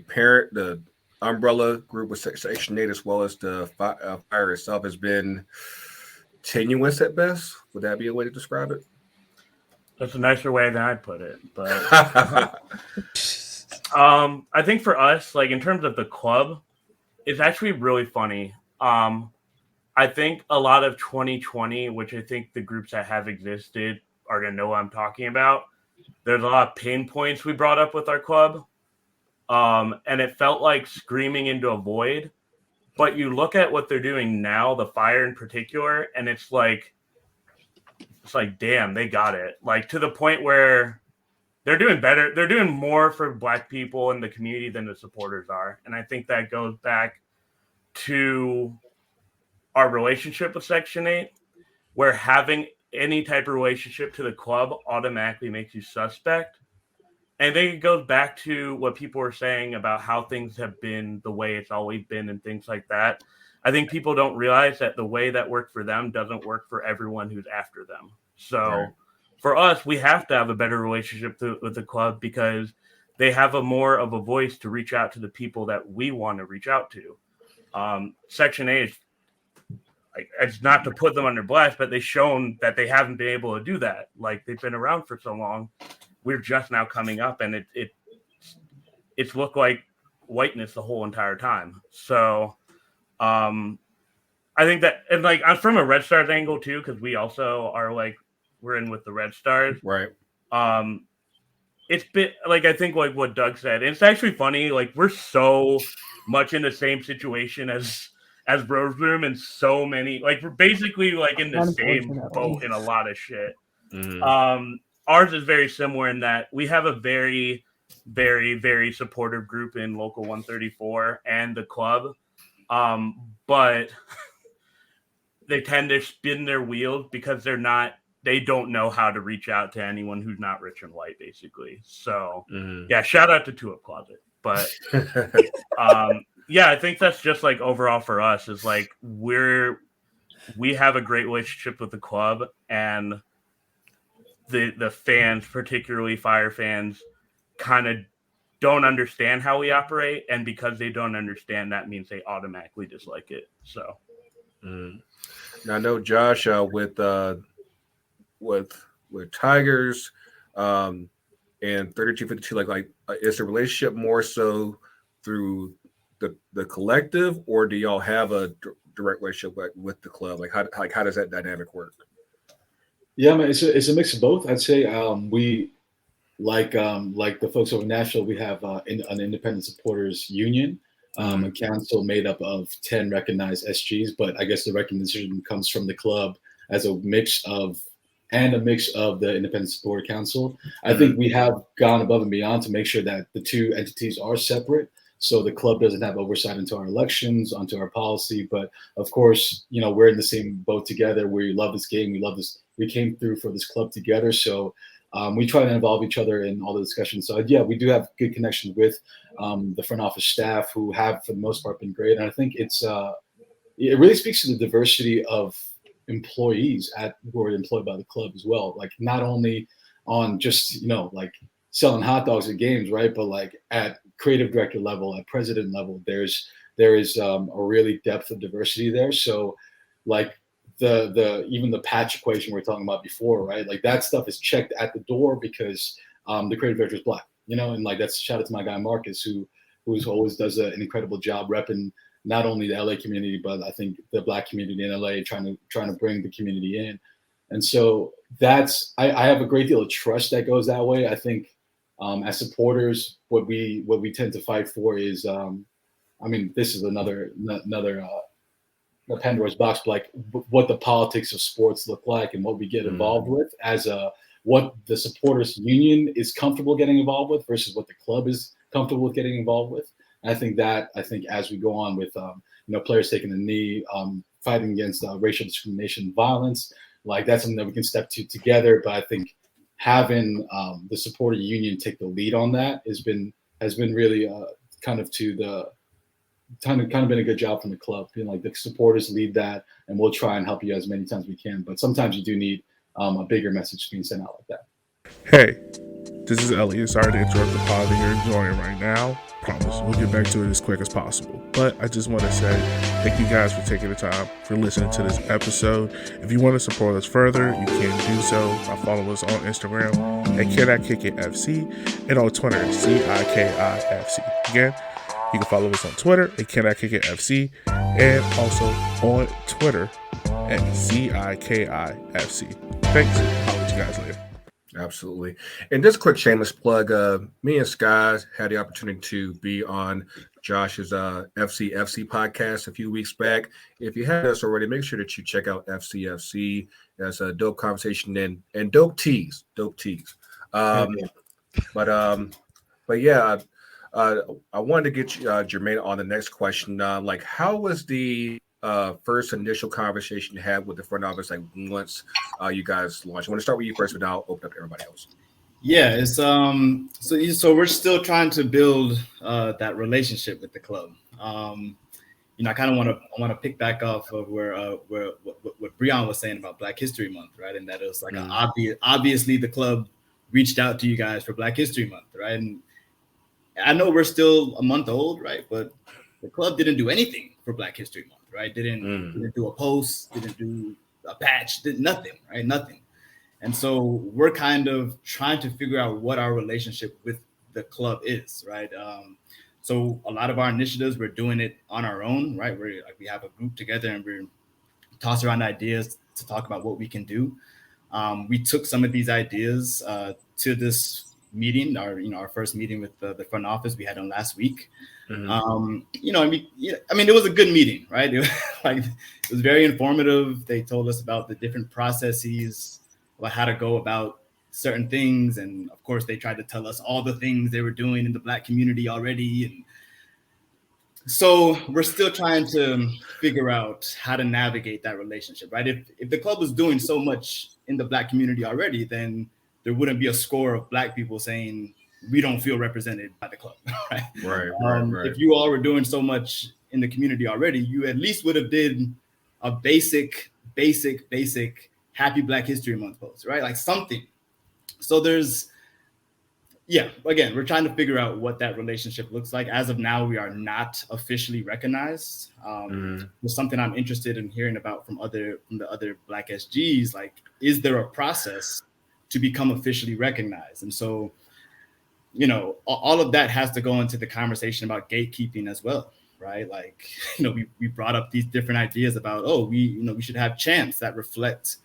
parent, the umbrella group with Section 8 as well as the fire itself has been tenuous at best. Would that be a way to describe it? That's a nicer way than I'd put it, but I think for us, like in terms of the club, it's actually really funny. I think a lot of 2020, which I think the groups that have existed are going to know what I'm talking about. There's a lot of pain points we brought up with our club. And it felt like screaming into a void. But you look at what they're doing now, the fire in particular, and it's like, damn, they got it. Like to the point where they're doing better. They're doing more for Black people in the community than the supporters are. And I think that goes back to our relationship with Section 8, where having any type of relationship to the club automatically makes you suspect. And I think it goes back to what people were saying about how things have been the way it's always been and things like that. I think people don't realize that the way that worked for them doesn't work for everyone who's after them. So for us, we have to have a better relationship with the club because they have a more of a voice to reach out to the people that we want to reach out to. Section 8, it's not to put them under blast, but they've shown that they haven't been able to do that. Like they've been around for so long. We're just now coming up, and it's looked like whiteness the whole entire time. So I think that, and like I'm from a Red Stars angle too, because we also are like we're in with the Red Stars, right? It's been like I think like what Doug said. It's actually funny. Like we're so much in the same situation as Rose Room, and so many like we're basically like in the same boat in a lot of shit. Mm-hmm. Ours is very similar in that we have a very, very, very supportive group in Local 134 and the club. But they tend to spin their wheels because they don't know how to reach out to anyone who's not rich and white, basically. So, yeah, shout out to Tulip Closet. But Yeah, I think that's just like overall for us is like we have a great relationship with the club, and the fans, particularly Fire fans, kind of don't understand how we operate, and because they don't understand, that means they automatically dislike it. So, Now I know Josh with Tigers, and 3252. Is the relationship more so through the collective, or do y'all have a direct relationship with the club? How does that dynamic work? Yeah, man, it's a mix of both. I'd say we like the folks over in Nashville, we have an independent supporters union, a council made up of 10 recognized SGs, but I guess the recognition comes from the club as a mix of the independent supporter council. I think we have gone above and beyond to make sure that the two entities are separate, so the club doesn't have oversight into our elections, onto our policy. But of course, we're in the same boat together. We love this game. We love this. We came through for this club together. So we try to involve each other in all the discussions. So yeah, we do have good connections with the front office staff, who have for the most part been great. And I think it really speaks to the diversity of employees who are employed by the club as well. Like not only on just like selling hot dogs at games, right? But like at creative director level, at president level, there is a really depth of diversity there. So like the even the patch equation we were talking about before, right? Like that stuff is checked at the door because the creative director is black, and like that's shout out to my guy Marcus, who's always does an incredible job repping not only the LA community, but I think the black community in LA, trying to bring the community in. And so I have a great deal of trust that goes that way. I think as supporters, what we tend to fight for is, this is another Pandora's box, but like what the politics of sports look like and what we get involved with what the supporters union is comfortable getting involved with versus what the club is comfortable with getting involved with. And I think as we go on with players taking a knee, fighting against racial discrimination and violence, like that's something that we can step to together. But I think having the supporter union take the lead on that has been really kind of been a good job from the club. Like the supporters lead that, and we'll try and help you as many times we can. But sometimes you do need a bigger message being sent out like that. Hey, this is Elliot. Sorry to interrupt the pod that you're enjoying right now. Promise we'll get back to it as quick as possible. But I just want to say thank you guys for taking the time for listening to this episode. If you want to support us further, you can do so by following us on Instagram at Can I Kick It FC and on Twitter at CIKIFC. Again, you can follow us on Twitter at Can I Kick It FC and also on Twitter at CIKIFC. Thanks. I'll let you guys later. Absolutely. And just a quick shameless plug. Me and Sky had the opportunity to be on Josh's FC podcast a few weeks back. If you haven't us already, make sure that you check out FC. That's a dope conversation and dope teas. But yeah, I wanted to get you, Jermaine, on the next question. Like, how was the first initial conversation you had with the front office, like once you guys launched? I want to start with you first, but now I'll open up to everybody else. Yeah, it's so we're still trying to build that relationship with the club. I kind of want to pick back off of where what Breon was saying about Black History Month, right? And that it was like obviously the club reached out to you guys for Black History Month, right? And I know we're still a month old, right? But the club didn't do anything for Black History Month, right? Didn't do a post, didn't do a patch, did nothing, right? Nothing. And so we're kind of trying to figure out what our relationship with the club is, right? So a lot of our initiatives, we're doing it on our own, right? We have a group together and we're tossing around ideas to talk about what we can do. We took some of these ideas to this meeting, our first meeting with the front office we had on last week. It was a good meeting, right? It was very informative. They told us about the different processes, about how to go about certain things, and of course, they tried to tell us all the things they were doing in the Black community already. And so we're still trying to figure out how to navigate that relationship, right? If the club was doing so much in the Black community already, then there wouldn't be a score of Black people saying, we don't feel represented by the club. Right. Right. If you all were doing so much in the community already, you at least would have did a basic Happy Black History Month post, right? Like something. So again, we're trying to figure out what that relationship looks like. As of now, we are not officially recognized. It's something I'm interested in hearing about from the other Black SGs. Like, is there a process to become officially recognized? And so, all of that has to go into the conversation about gatekeeping as well, right? Like, we brought up these different ideas about, we should have chants that reflect,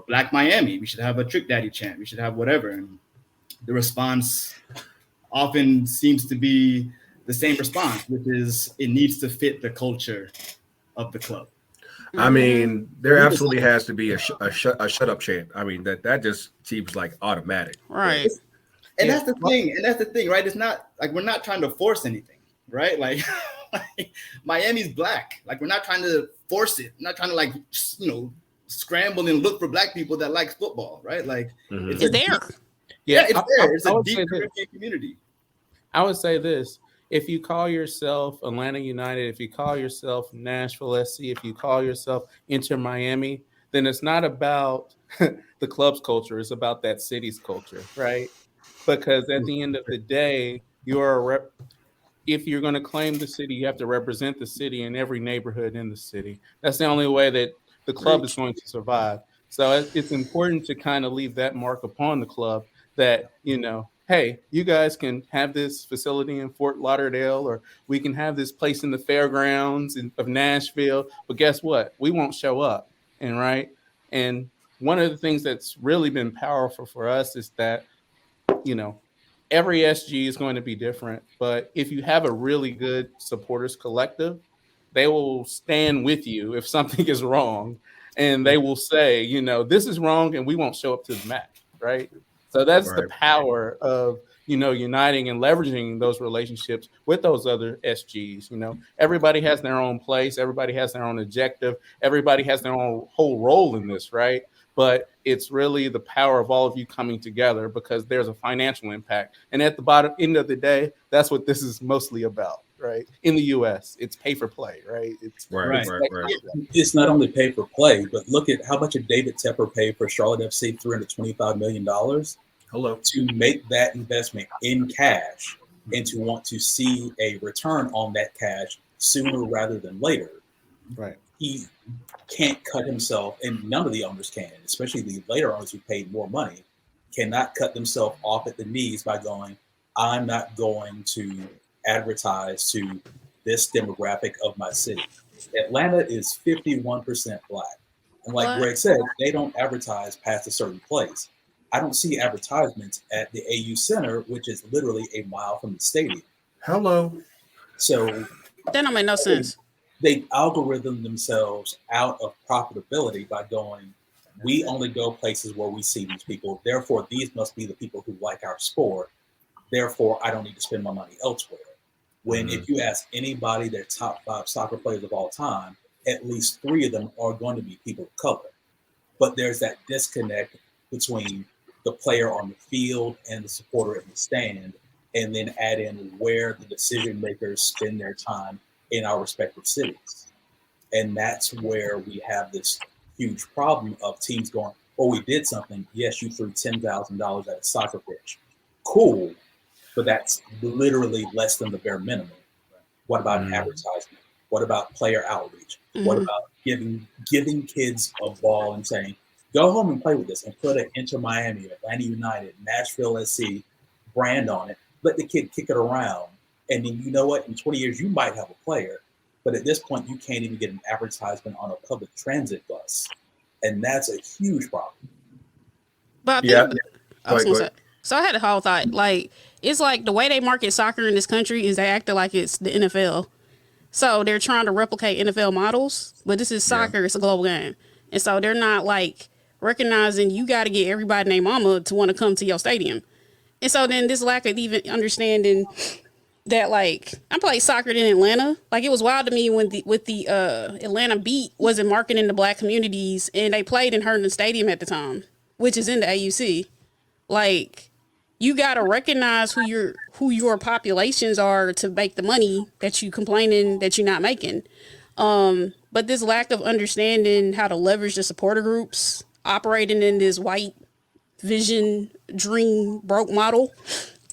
Black Miami. We should have a Trick Daddy chant. We should have whatever. And the response often seems to be the same response, which is it needs to fit the culture of the club. I mean, there absolutely has to be a shut up chant. I mean, that just seems like automatic. Right. And that's the thing, right? It's not like we're not trying to force anything, right? Like Miami's Black. Like, we're not trying to force it. We're not trying to scramble and look for Black people that like football, right? Like it's there. Yeah, it's there. It's I a would deep say Caribbean community. I would say this. If you call yourself Atlanta United, if you call yourself Nashville SC, if you call yourself Inter Miami, then it's not about the club's culture. It's about that city's culture, right? Because at the end of the day, if you're going to claim the city, you have to represent the city in every neighborhood in the city. That's the only way that the club is going to survive. So it's important to kind of leave that mark upon the club that, hey, you guys can have this facility in Fort Lauderdale, or we can have this place in the fairgrounds of Nashville. But guess what? We won't show up. And one of the things that's really been powerful for us is that, every SG is going to be different. But if you have a really good supporters collective, they will stand with you if something is wrong. And they will say, this is wrong, and we won't show up to the match, right? So that's the power of, uniting and leveraging those relationships with those other SGs. Everybody has their own place. Everybody has their own objective. Everybody has their own whole role in this, right? But it's really the power of all of you coming together, because there's a financial impact. And at the bottom end of the day, that's what this is mostly about, right? In the U.S., it's pay for play, right? It's right. It's not only pay for play, but look at how much did David Tepper pay for Charlotte FC, $325 million. Hello. To make that investment in cash and to want to see a return on that cash sooner rather than later. Right. He can't cut himself, and none of the owners can, especially the later owners who paid more money, cannot cut themselves off at the knees by going, I'm not going to advertise to this demographic of my city. Atlanta is 51% Black. And like Greg said, they don't advertise past a certain place. I don't see advertisements at the AU Center, which is literally a mile from the stadium. Hello. So that don't make no sense. They algorithm themselves out of profitability by going, we only go places where we see these people. Therefore, these must be the people who like our sport. Therefore, I don't need to spend my money elsewhere. When if you ask anybody their top 5 soccer players of all time, at least 3 of them are going to be people of color. But there's that disconnect between the player on the field and the supporter in the stand, and then add in where the decision makers spend their time in our respective cities. And that's where we have this huge problem of teams going, oh, we did something. Yes, you threw $10,000 at a soccer pitch. Cool. But that's literally less than the bare minimum. What about advertisement? What about player outreach? What about giving kids a ball and saying, go home and play with this, and put an Inter Miami, Atlanta United, Nashville SC brand on it. Let the kid kick it around. And then you know what? In 20 years, you might have a player. But at this point, you can't even get an advertisement on a public transit bus. And that's a huge problem. But I think, so I had a whole thought. Like, it's like the way they market soccer in this country is they act like it's the NFL. So they're trying to replicate NFL models, but this is soccer. It's a global game. And so they're not like recognizing you got to get everybody named mama to want to come to your stadium. And so then this lack of even understanding that, like, I played soccer in Atlanta. Like, it was wild to me when the Atlanta Beat wasn't marketing the Black communities, and they played in Herndon Stadium at the time, which is in the AUC. Like, you gotta recognize who your populations are to make the money that you complaining that you're not making. But this lack of understanding how to leverage the supporter groups operating in this white vision dream broke model,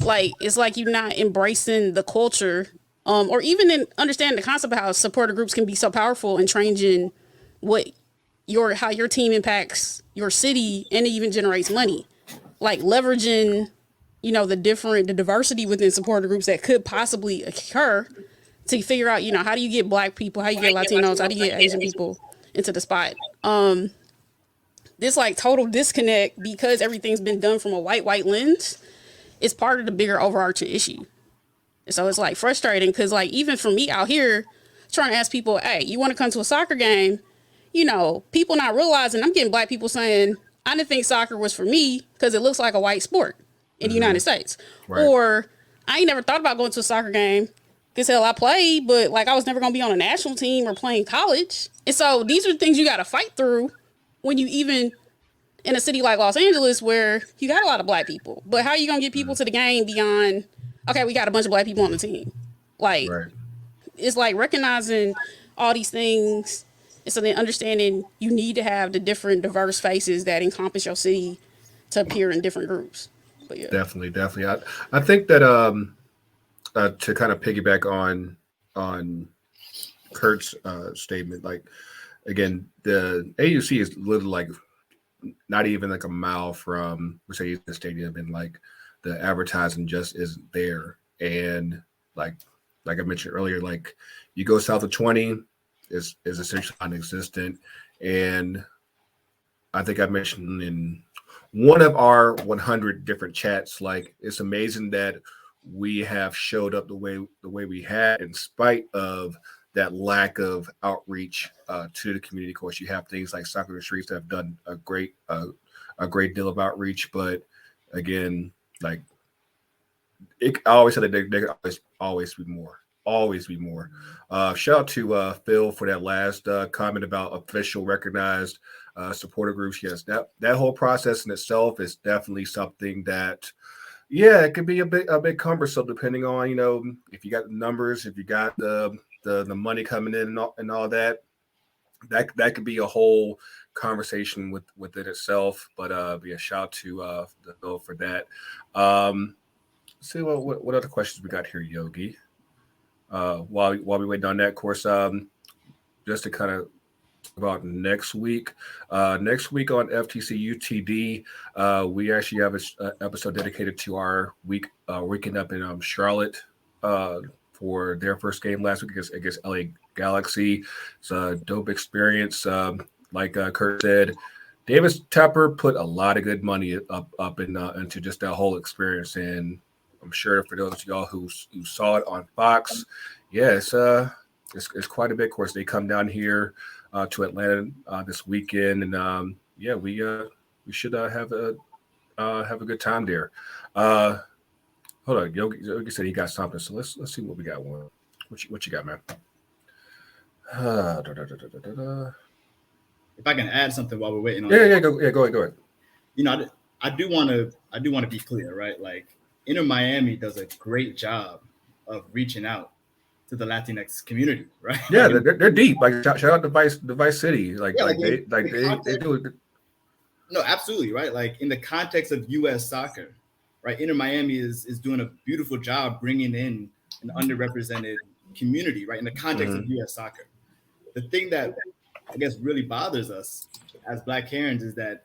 like it's like you're not embracing the culture, or even in understanding the concept of how supporter groups can be so powerful in changing what how your team impacts your city and it even generates money, like leveraging the diversity within supporter groups that could possibly occur to figure out how do you get black people, how you get Latinos, how do you get Asian people into the spot. This like total disconnect because everything's been done from a white lens is part of the bigger overarching issue. So it's like frustrating because like even for me out here trying to ask people, hey, you want to come to a soccer game? People not realizing I'm getting black people saying, I didn't think soccer was for me because it looks like a white sport in the United States. Right. Or I ain't never thought about going to a soccer game because hell, I played, but like I was never going to be on a national team or playing college. And so these are things you got to fight through when you even in a city like Los Angeles where you got a lot of black people. But how are you going to get people to the game beyond, okay, we got a bunch of black people on the team? Like, it's like recognizing all these things. And so then understanding you need to have the different diverse faces that encompass your city to appear in different groups. But yeah. Definitely. I think that to kind of piggyback on Kurt's statement, like again, the AUC is literally like not even like a mile from Mercedes Stadium, and like the advertising just isn't there. And like I mentioned earlier, like you go south of 20 is essentially non-existent. And I think I mentioned in one of our 100 different chats, like it's amazing that we have showed up the way we had in spite of that lack of outreach to the community. Of course, you have things like Soccer in the Streets that have done a great deal of outreach, but again, like I always said that there could always be more. Always be more. Shout out to Phil for that last comment about official recognized supporter groups. Yes, that whole process in itself is definitely something that, yeah, it could be a bit cumbersome depending on if you got the numbers, if you got the money coming in and all that. That could be a whole conversation within itself. But yeah, shout out to Phil for that. See what other questions we got here, Yogi. While we wait on that, of course, just to kind of talk about next week. Next week on FTC UTD, we actually have an episode dedicated to our weekend up in Charlotte for their first game last week against LA Galaxy. It's a dope experience. Like Kurt said, Davis Tepper put a lot of good money up into just that whole experience, and I'm sure for those of y'all who saw it on Fox, yeah, it's quite a bit. Of course, they come down here to Atlanta this weekend, and yeah, we should have a good time there. Hold on, Yogi said he got something, so let's see what we got. What you got, man? If I can add something while we're waiting on go ahead. I do want to be clear, right? Like Inter Miami does a great job of reaching out to the Latinx community, right? Yeah, they're deep. Like shout out to Vice City. They do it. No, absolutely, right? Like in the context of U.S. soccer, right? Inter Miami is doing a beautiful job bringing in an underrepresented community, right? In the context of U.S. soccer. The thing that I guess really bothers us as Black Karens is that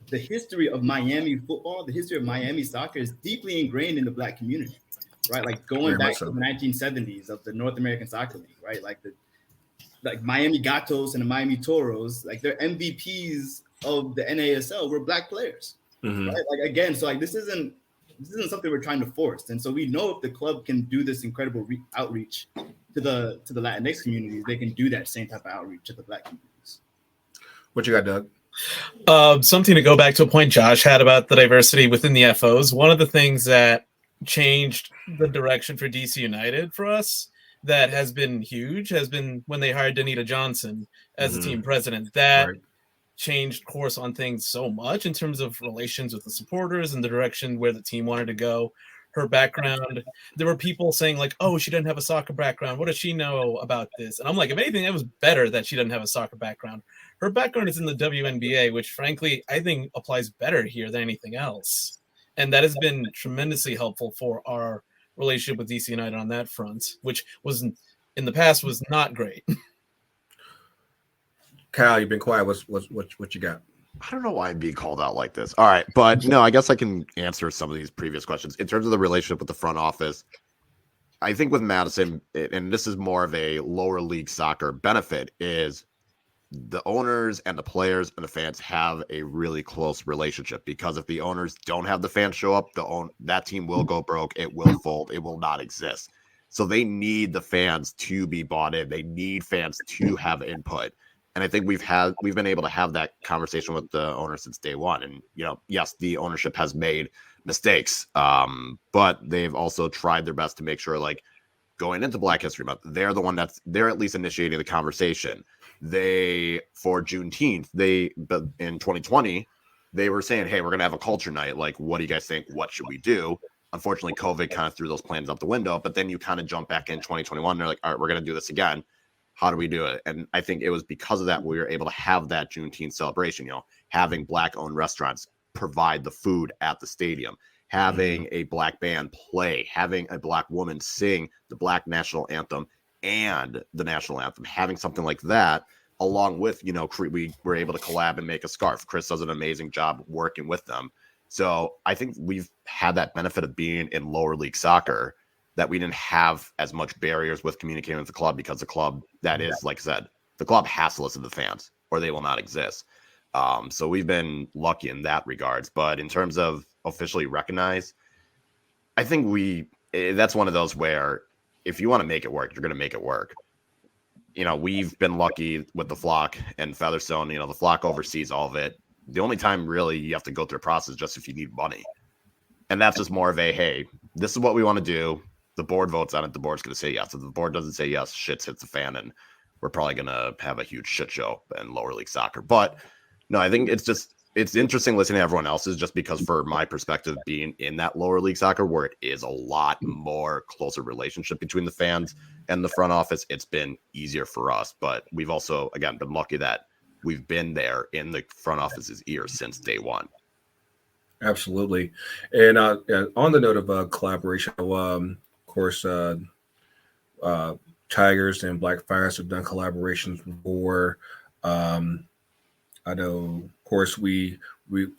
the history of Miami football, the history of Miami soccer is deeply ingrained in the Black community, right? Like going back to the 1970s of the North American Soccer League, right? Like Miami Gatos and the Miami Toros, like their MVPs of the NASL were Black players, right? Like again, so like this isn't something we're trying to force, and so we know if the club can do this incredible outreach to the Latinx communities, they can do that same type of outreach to the Black communities. What you got, Doug? Something to go back to a point Josh had about the diversity within the FOs. One of the things that changed the direction for DC United for us that has been huge has been when they hired Danita Johnson as the team president. That changed course on things so much in terms of relations with the supporters and the direction where the team wanted to go. Her background, there were people saying like, oh, she doesn't have a soccer background. What does she know about this? And I'm like, if anything, it was better that she doesn't have a soccer background. Her background is in the WNBA, which frankly, I think applies better here than anything else. And that has been tremendously helpful for our relationship with DC United on that front, which was in the past was not great. Kyle, you've been quiet. What you got? I don't know why I'm being called out like this. All right, but no, I guess I can answer some of these previous questions. In terms of the relationship with the front office, I think with Madison, and this is more of a lower league soccer benefit, is the owners and the players and the fans have a really close relationship, because if the owners don't have the fans show up, that team will go broke. It will fold. It will not exist. So they need the fans to be bought in. They need fans to have input. And I think we've been able to have that conversation with the owner since day one. And, yes, the ownership has made mistakes, but they've also tried their best to make sure, like, going into Black History Month, they're the one they're at least initiating the conversation. For Juneteenth, but in 2020, they were saying, hey, we're going to have a culture night. Like, what do you guys think? What should we do? Unfortunately, COVID kind of threw those plans out the window, but then you kind of jump back in 2021. They're like, all right, we're going to do this again. How do we do it? And I think it was because of that we were able to have that Juneteenth celebration, having Black-owned restaurants provide the food at the stadium, having a Black band play, having a Black woman sing the Black national anthem and the national anthem, having something like that, along with, we were able to collab and make a scarf. Chris does an amazing job working with them. So I think we've had that benefit of being in lower league soccer, that we didn't have as much barriers with communicating with the club, because the club, that is, like I said, the club has to listen to the fans or they will not exist. So we've been lucky in that regards. But in terms of officially recognized, I think that's one of those where if you want to make it work, you're going to make it work. We've been lucky with the Flock and Featherstone. The Flock oversees all of it. The only time really you have to go through a process just if you need money. And that's just more of a, hey, this is what we want to do. The board votes on it. The board's going to say yes. If the board doesn't say yes, shit hits the fan, and we're probably going to have a huge shit show in lower league soccer. But no, I think it's interesting listening to everyone else's, just because for my perspective, being in that lower league soccer where it is a lot more closer relationship between the fans and the front office, it's been easier for us. But we've also, again, been lucky that we've been there in the front office's ear since day one. Absolutely. And on the note of collaboration, of course, Tigers and Black Fires have done collaborations before. I know, of course,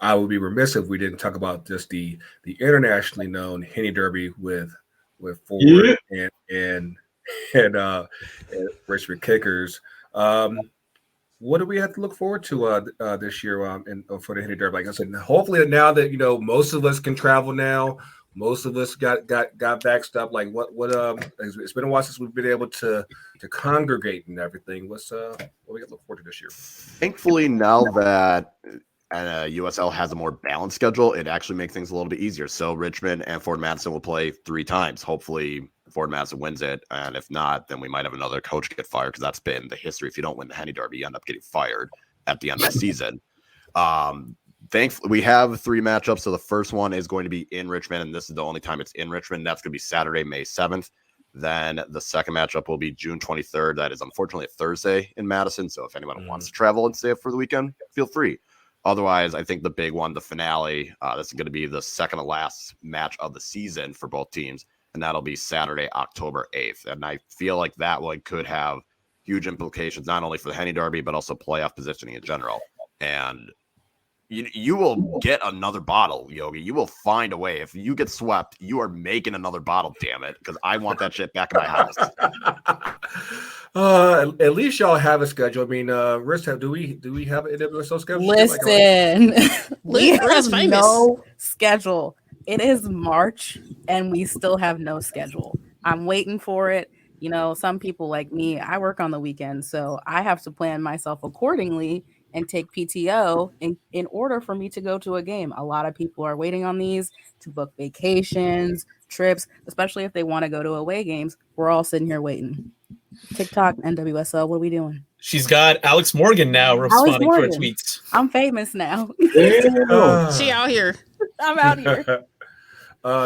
I would be remiss if we didn't talk about just the internationally known Henny Derby with Ford and Richmond Kickers. What do we have to look forward to this year for the Henny Derby? Like I said, hopefully now that most of us can travel now, most of us got backed up. Like what it's been a while since we've been able to congregate and everything. What we got to look forward to this year? Thankfully, now that USL has a more balanced schedule, it actually makes things a little bit easier. So Richmond and Ford Madison will play 3 times. Hopefully Ford Madison wins it, and if not, then we might have another coach get fired, because that's been the history. If you don't win the Henny Derby, you end up getting fired at the end of the season. Thankfully, we have 3 matchups. So the first one is going to be in Richmond, and this is the only time it's in Richmond. That's going to be Saturday, May 7th. Then the second matchup will be June 23rd. That is unfortunately a Thursday in Madison. So if anyone wants to travel and stay up for the weekend, feel free. Otherwise, I think the big one, the finale, this is going to be the second to last match of the season for both teams, and that'll be Saturday, October 8th. And I feel like that one could have huge implications, not only for the Henny Derby, but also playoff positioning in general. And you will get another bottle, Yogi. You will find a way. If you get swept, you are making another bottle, damn it, because I want that shit back in my house. At least y'all have a schedule. I mean, do we have an NWSL schedule? Listen, we Riz have famous. no schedule. It is March and we still have no schedule. I'm waiting for it. Some people like me, I work on the weekend, so I have to plan myself accordingly and take PTO in order for me to go to a game. A lot of people are waiting on these to book vacations, trips, especially if they want to go to away games. We're all sitting here waiting. TikTok, NWSL, what are we doing? She's got Alex Morgan now responding to her Morgan. tweets. I'm famous now. She out here. I'm out here.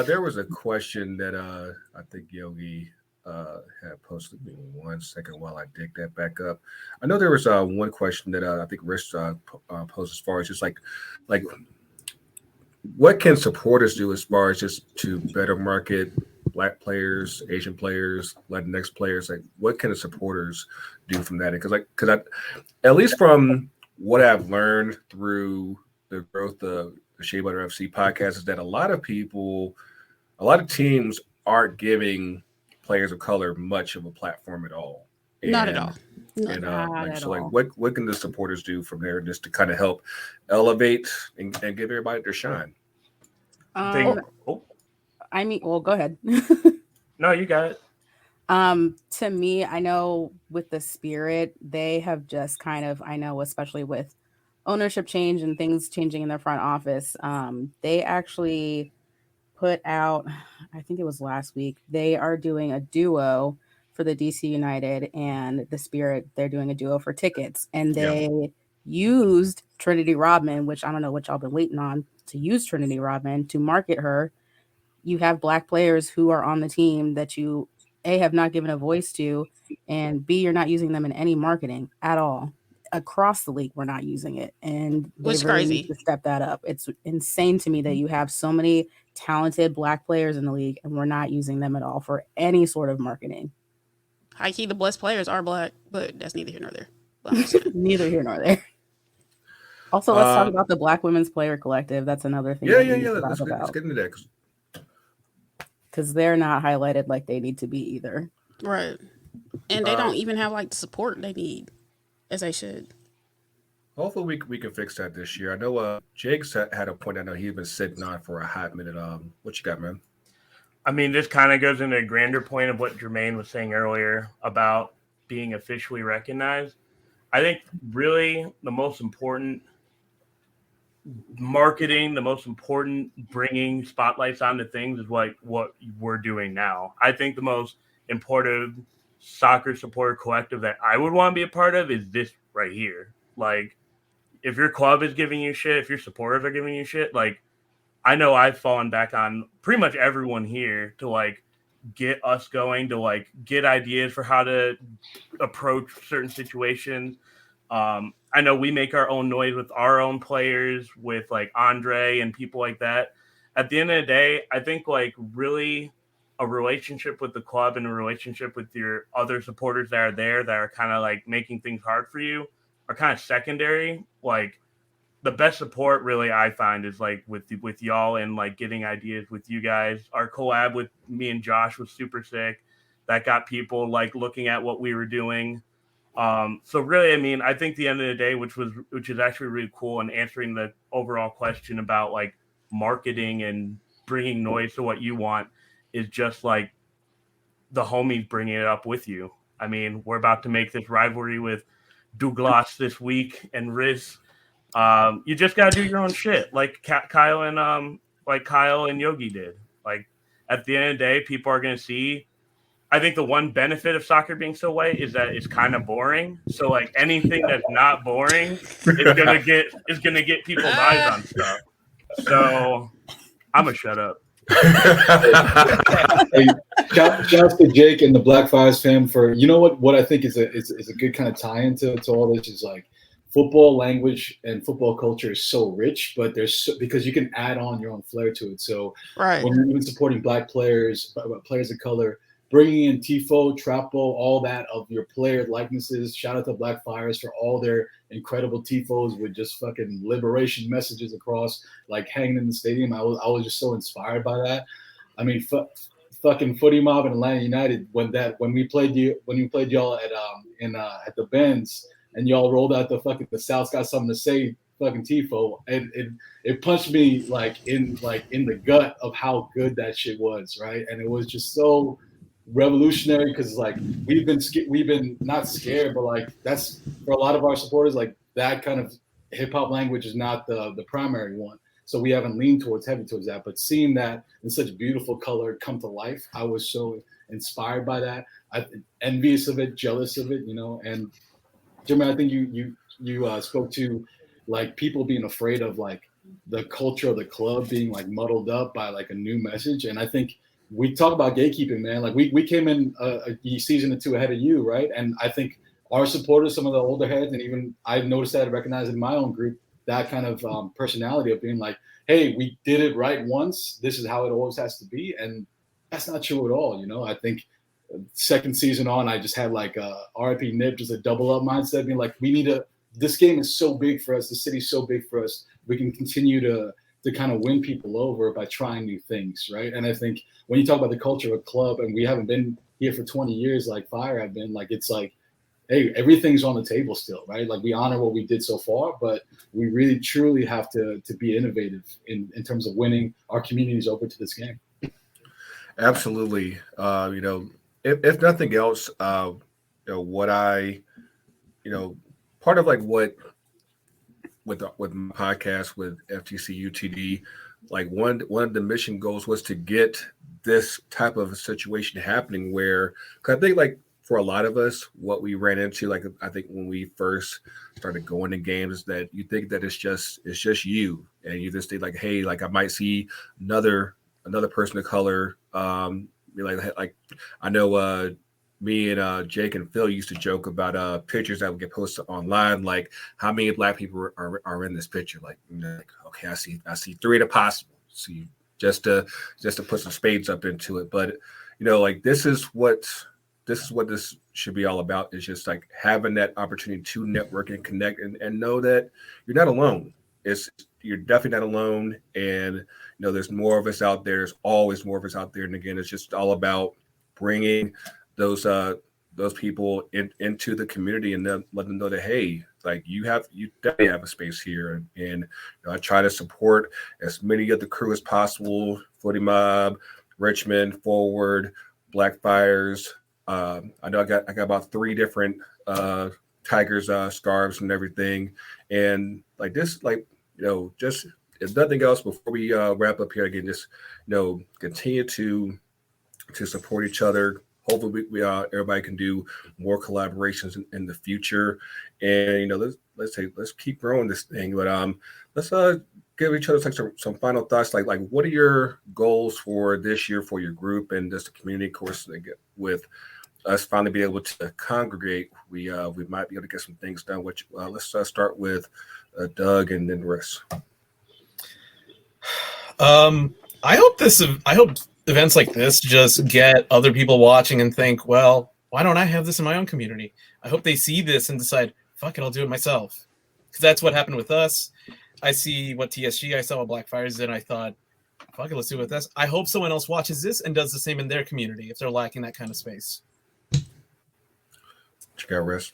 There was a question that I think Yogi had posted. Give me 1 second while I dig that back up. I know there was one question that I think Rich posed as far as just like what can supporters do as far as just to better market Black players, Asian players, Latinx players? Like, what can the supporters do from that? Because at least from what I've learned through the growth of the Shea Butter FC podcast is that a lot of teams aren't giving players of color much of a platform at all. Not at all. What can the supporters do from there just to kind of help elevate and give everybody their shine? I mean, well, go ahead. No, you got it. To me, I know with the Spirit, they have just kind of, I know, especially with ownership change and things changing in their front office, they actually put out, I think it was last week, they are doing a duo for the DC United and the Spirit. They're doing a duo for tickets, and they used Trinity Rodman, which I don't know what y'all been waiting on to use Trinity Rodman to market her. You have Black players who are on the team that you A, have not given a voice to, and B, you're not using them in any marketing at all. Across the league, we're not using it. And they really need to step that up. It's insane to me that you have so many talented Black players in the league and we're not using them at all for any sort of marketing. High key, the blessed players are Black, but that's neither here nor there. Neither here nor there. Also, let's talk about the Black Women's Player Collective. That's another thing. Let's get into that. Because they're not highlighted like they need to be either. Right. And they don't even have like the support they need as they should. Hopefully we can fix that this year. I know Jake's had a point. I know he's been sitting on for a hot minute. What you got, man? I mean, this kind of goes into a grander point of what Jermaine was saying earlier about being officially recognized. I think really the most important marketing, the most important bringing spotlights onto things is what we're doing now. I think the most important soccer supporter collective that I would want to be a part of is this right here. Like, if your club is giving you shit, if your supporters are giving you shit, like, I know I've fallen back on pretty much everyone here to like get us going, to like get ideas for how to approach certain situations. I know we make our own noise with our own players, with like Andre and people like that. At the end of the day, I think like really a relationship with the club and a relationship with your other supporters that are there that are kind of like making things hard for you are kind of secondary. Like, the best support really I find is like with y'all and like getting ideas with you guys. Our collab with me and Josh was super sick. That got people like looking at what we were doing. So really, I mean, I think the end of the day, which is actually really cool, and answering the overall question about like marketing and bringing noise to what you want, is just like the homies bringing it up with you. I mean, we're about to make this rivalry with Douglas this week and Riz. You just gotta do your own shit, like Kyle and Yogi did. Like, at the end of the day, people are gonna see. I think the one benefit of soccer being so white is that it's kind of boring. So like anything that's not boring is gonna get people's eyes on stuff. So I'm gonna shut up. Hey, shout to Jake and the Black Fires fam for, you know what I think is a good kind of tie into all this is like football language and football culture is so rich, but because you can add on your own flair to it. So when you're even supporting Black players of color, bringing in Tifo, Trapo, all that of your player likenesses. Shout out to Black Fires for all their incredible Tifos with just fucking liberation messages across, like hanging in the stadium. I was just so inspired by that. I mean, fucking Footy Mob and Atlanta United when we played y'all at the Benz and y'all rolled out the South's got something to say fucking Tifo. It punched me like in the gut of how good that shit was, right? And it was just so revolutionary because like we've been not scared, but like that's for a lot of our supporters, like that kind of hip hop language is not the primary one. So we haven't leaned heavy towards that. But seeing that in such beautiful color come to life, I was so inspired by that. I'm envious of it, jealous of it, you know, and Jimmy, I think you spoke to like people being afraid of like the culture of the club being like muddled up by like a new message. And I think we talk about gatekeeping, man. Like we came in a season or two ahead of you, right? And I think our supporters, some of the older heads, and even I've noticed that, recognized in my own group, that kind of personality of being like, hey, we did it right once. This is how it always has to be. And that's not true at all. You know, I think second season on, I just had like RIP Nip, just a double up mindset, being like, this game is so big for us. The city's so big for us. We can continue to kind of win people over by trying new things, right? And I think when you talk about the culture of a club, and we haven't been here for 20 years like Fire have been, like, it's like, hey, everything's on the table still, right? Like, we honor what we did so far, but we really truly have to be innovative in terms of winning our communities over to this game. Absolutely. You know, if nothing else, you know, what I, you know, part of like what with my podcast with FTC UTD, like one of the mission goals was to get this type of a situation happening where, cause I think like for a lot of us, what we ran into, like I think when we first started going to games, that you think that it's just you, and you just think like, hey, like I might see another person of color, be like I know me and Jake and Phil used to joke about pictures that would get posted online, like how many black people are in this picture, like, you know, like, okay, I see three of the possible, see, just to put some spades up into it. But you know, like this is what this should be all about, is just like having that opportunity to network and connect and know that you're not alone. You're definitely not alone, and you know there's more of us out there. There's always more of us out there, and again, it's just all about bringing those people into the community and then let them know that, hey, like you definitely have a space here, and you know, I try to support as many of the crew as possible: Footy Mob, Richmond, Forward, Black Fires. I know I got about 3 different Tigers scarves and everything, and like this, like, you know, just if nothing else, before we wrap up here again, just, you know, continue to support each other. Hopefully, we everybody can do more collaborations in the future, and you know, let's keep growing this thing. But let's give each other like some final thoughts. Like what are your goals for this year for your group and just the community? Of course, with us finally be able to congregate, we might be able to get some things done. Which let's start with Doug and then Riss. I hope events like this just get other people watching and think, well, why don't I have this in my own community? I hope they see this and decide, fuck it, I'll do it myself. Because that's what happened with us. I see what TSG, I saw what Black Fires did, and I thought, fuck it, let's do it with us. I hope someone else watches this and does the same in their community if they're lacking that kind of space. What you got, Riss?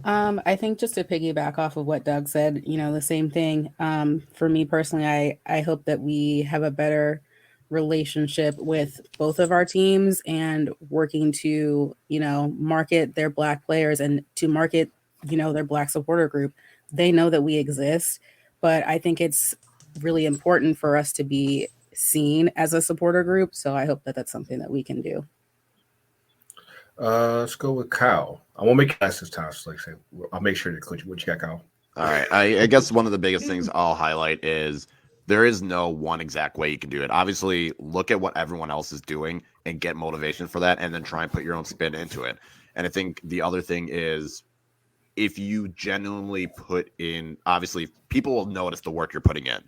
I think just to piggyback off of what Doug said, you know, the same thing. For me personally, I hope that we have a better relationship with both of our teams and working to, you know, market their Black players and to market, you know, their Black supporter group. They know that we exist, but I think it's really important for us to be seen as a supporter group. So I hope that that's something that we can do. Let's go with Kyle. I won't make you last this time. So like I said, I'll make sure to include you. What you got, Kyle? All right. I guess one of the biggest things I'll highlight is there is no one exact way you can do it. Obviously, look at what everyone else is doing and get motivation for that, and then try and put your own spin into it. And I think the other thing is, if you genuinely put in, obviously, people will notice the work you're putting in.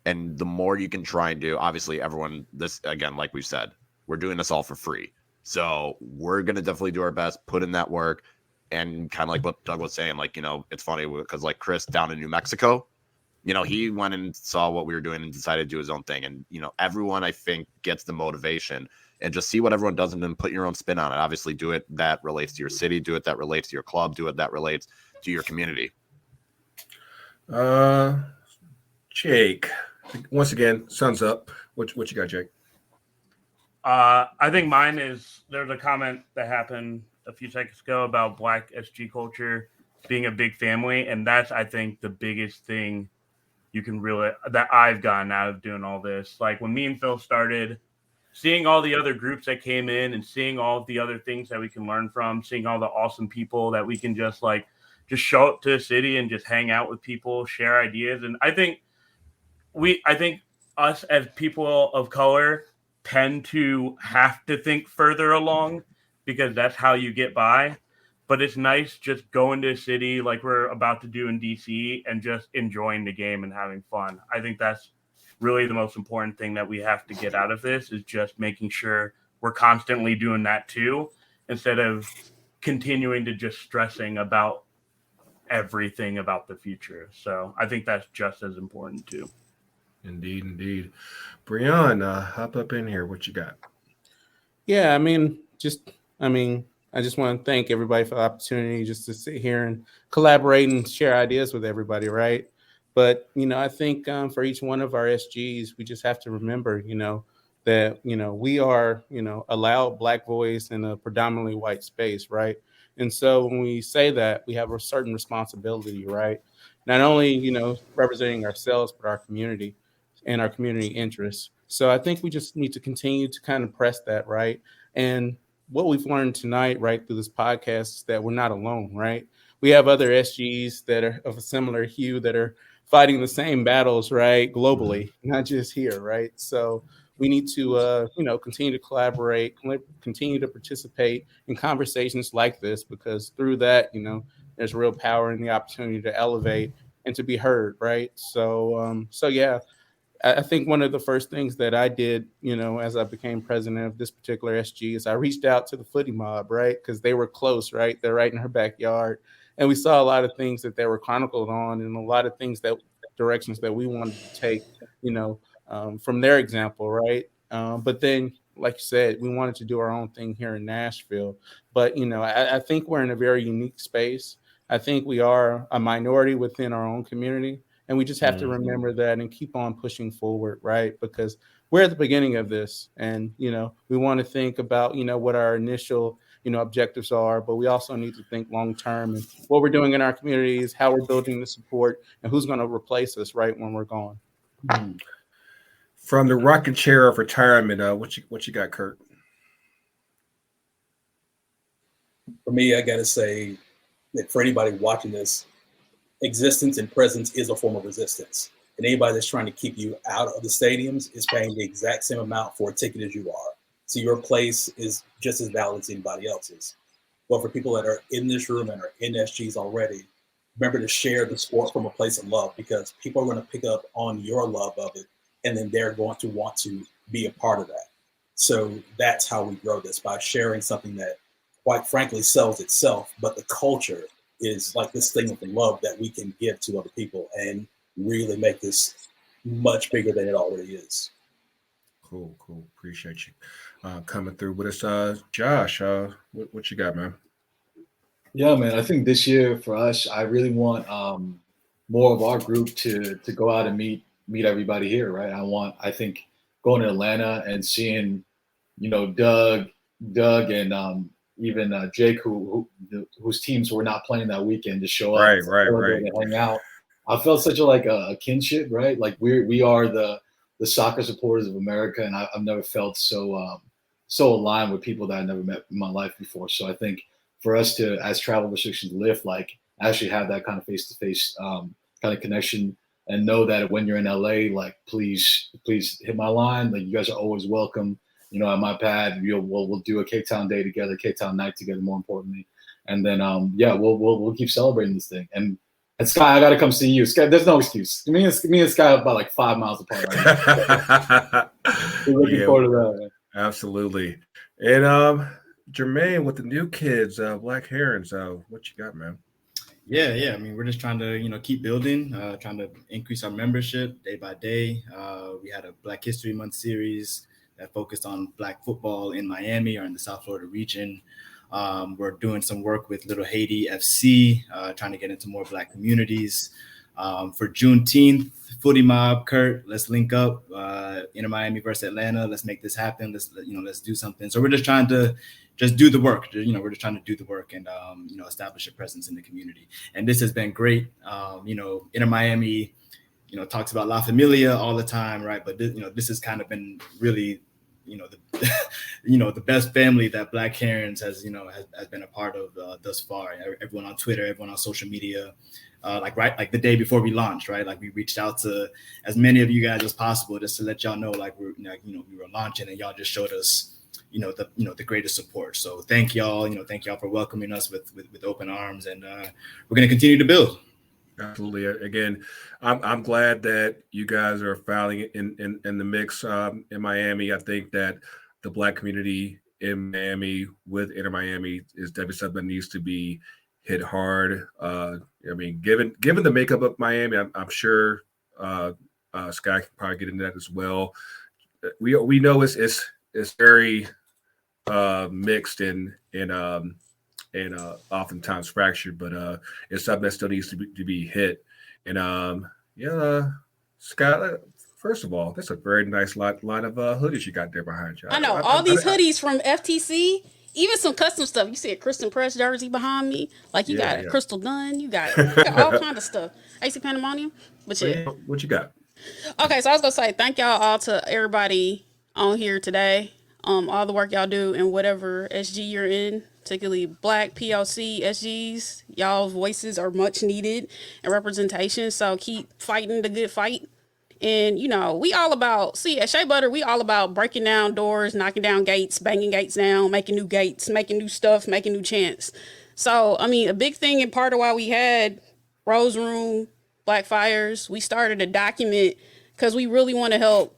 And the more you can try and do, obviously, everyone, this, again, like we've said, we're doing this all for free. So we're going to definitely do our best, put in that work, and kind of like what Doug was saying, like, you know, it's funny because like Chris down in New Mexico, you know, he went and saw what we were doing and decided to do his own thing. And, you know, everyone, I think, gets the motivation and just see what everyone does and then put your own spin on it. Obviously, do it that relates to your city, do it that relates to your club, do it that relates to your community. Jake, once again, sun's up. What you got, Jake? I think mine is, there's a comment that happened a few seconds ago about Black SG culture being a big family, and that's, I think, the biggest thing you can really, that I've gotten out of doing all this. Like when me and Phil started, seeing all the other groups that came in and seeing all of the other things that we can learn from, seeing all the awesome people that we can just like just show up to a city and just hang out with people, share ideas. And I think us as people of color tend to have to think further along because that's how you get by. But it's nice just going to a city like we're about to do in DC and just enjoying the game and having fun. I think that's really the most important thing that we have to get out of this, is just making sure we're constantly doing that too, instead of continuing to just stressing about everything about the future. So I think that's just as important too. Indeed. Breon, hop up in here. What you got? Yeah, I just want to thank everybody for the opportunity just to sit here and collaborate and share ideas with everybody, right? But I think for each one of our SGs, we just have to remember, that we are, a loud Black voice in a predominantly white space, right? And so when we say that, we have a certain responsibility, right? Not only representing ourselves, but our community and our community interests. So I think we just need to continue to kind of press that, right? And what we've learned tonight, right, through this podcast is that we're not alone, right? We have other SGs that are of a similar hue that are fighting the same battles, right, globally, not just here, right? So we need to, continue to collaborate, continue to participate in conversations like this, because through that, there's real power in the opportunity to elevate and to be heard, right? So yeah, I think one of the first things that I did, as I became president of this particular SG, is I reached out to the footy mob, right? Because they were close, right? They're right in her backyard. And we saw a lot of things that they were chronicled on, and a lot of things directions that we wanted to take, from their example, right? But then, like you said, we wanted to do our own thing here in Nashville. But, I think we're in a very unique space. I think we are a minority within our own community. And we just have to remember that and keep on pushing forward, right? Because we're at the beginning of this, and we want to think about what our initial objectives are, but we also need to think long term and what we're doing in our communities, how we're building the support, and who's going to replace us right when we're gone. From the rocking chair of retirement, what you got, Kurt? For me, I gotta say that for anybody watching this, existence and presence is a form of resistance. And anybody that's trying to keep you out of the stadiums is paying the exact same amount for a ticket as you are. So your place is just as valid as anybody else's. But for people that are in this room and are in SGs already, remember to share the sport from a place of love, because people are going to pick up on your love of it, and then they're going to want to be a part of that. So that's how we grow this, by sharing something that, quite frankly, sells itself, but the culture is like this thing of love that we can give to other people and really make this much bigger than it already is. Cool. Appreciate you coming through with us. Josh, what you got, man? Yeah, man, I think this year for us, I really want more of our group to go out and meet everybody here, right? I think going to Atlanta and seeing, Doug and even Jake, whose teams were not playing that weekend, to show up, right, to hang out. I felt such a kinship, right? Like we are the soccer supporters of America, and I've never felt so aligned with people that I never met in my life before. So I think for us to, as travel restrictions lift, like actually have that kind of face-to-face kind of connection, and know that when you're in LA, like please hit my line. Like you guys are always welcome. At my pad, we'll do a Cape Town day together, Cape Town night together, more importantly. And then, we'll keep celebrating this thing. And Sky, I got to come see you. Sky, there's no excuse. Me and Sky are about like 5 miles apart right now. We're looking forward to that, man. Absolutely. And Jermaine, with the new kids, Black Herons, what you got, man? Yeah. I mean, we're just trying to, keep building, trying to increase our membership day by day. We had a Black History Month series that focused on Black football in Miami or in the South Florida region. We're doing some work with Little Haiti FC, trying to get into more Black communities. For Juneteenth, Footy Mob, Kurt, let's link up. Inter Miami versus Atlanta. Let's make this happen. Let's do something. So we're just trying to do the work. We're just trying to do the work and establish a presence in the community. And this has been great. Inter Miami, talks about La Familia all the time, right? But this has kind of been really, the best family that Black Karens has been a part of thus far. Everyone on Twitter, everyone on social media, like the day before we launched, right? Like we reached out to as many of you guys as possible just to let y'all know we were launching, and y'all just showed us the greatest support. So thank y'all for welcoming us with open arms, and we're going to continue to build. Absolutely. Again, I'm glad that you guys are filing in the mix in Miami. I think that the Black community in Miami with Inter Miami is definitely something that needs to be hit hard. I mean, given the makeup of Miami, I'm sure Sky can probably get into that as well. We know it's very mixed and oftentimes fractured, but it's something that still needs to be hit. And Scott, first of all, that's a very nice line of hoodies you got there behind you. I know all these hoodies from FTC, even some custom stuff. You see a Kristen Press jersey behind me, like you got a Crystal Dunn, you got all kind of stuff. AC Pandemonium, but yeah. What you got? Okay, so I was gonna say thank y'all all to everybody on here today. All the work y'all do in whatever SG you're in, particularly Black PLC SGs. Y'all's voices are much needed and representation. So keep fighting the good fight. And we all about at Shea Butter, we all about breaking down doors, knocking down gates, banging gates down, making new gates, making new stuff, making new chants. So I mean, a big thing and part of why we had Rose Room, Black Fires, we started a document because we really want to help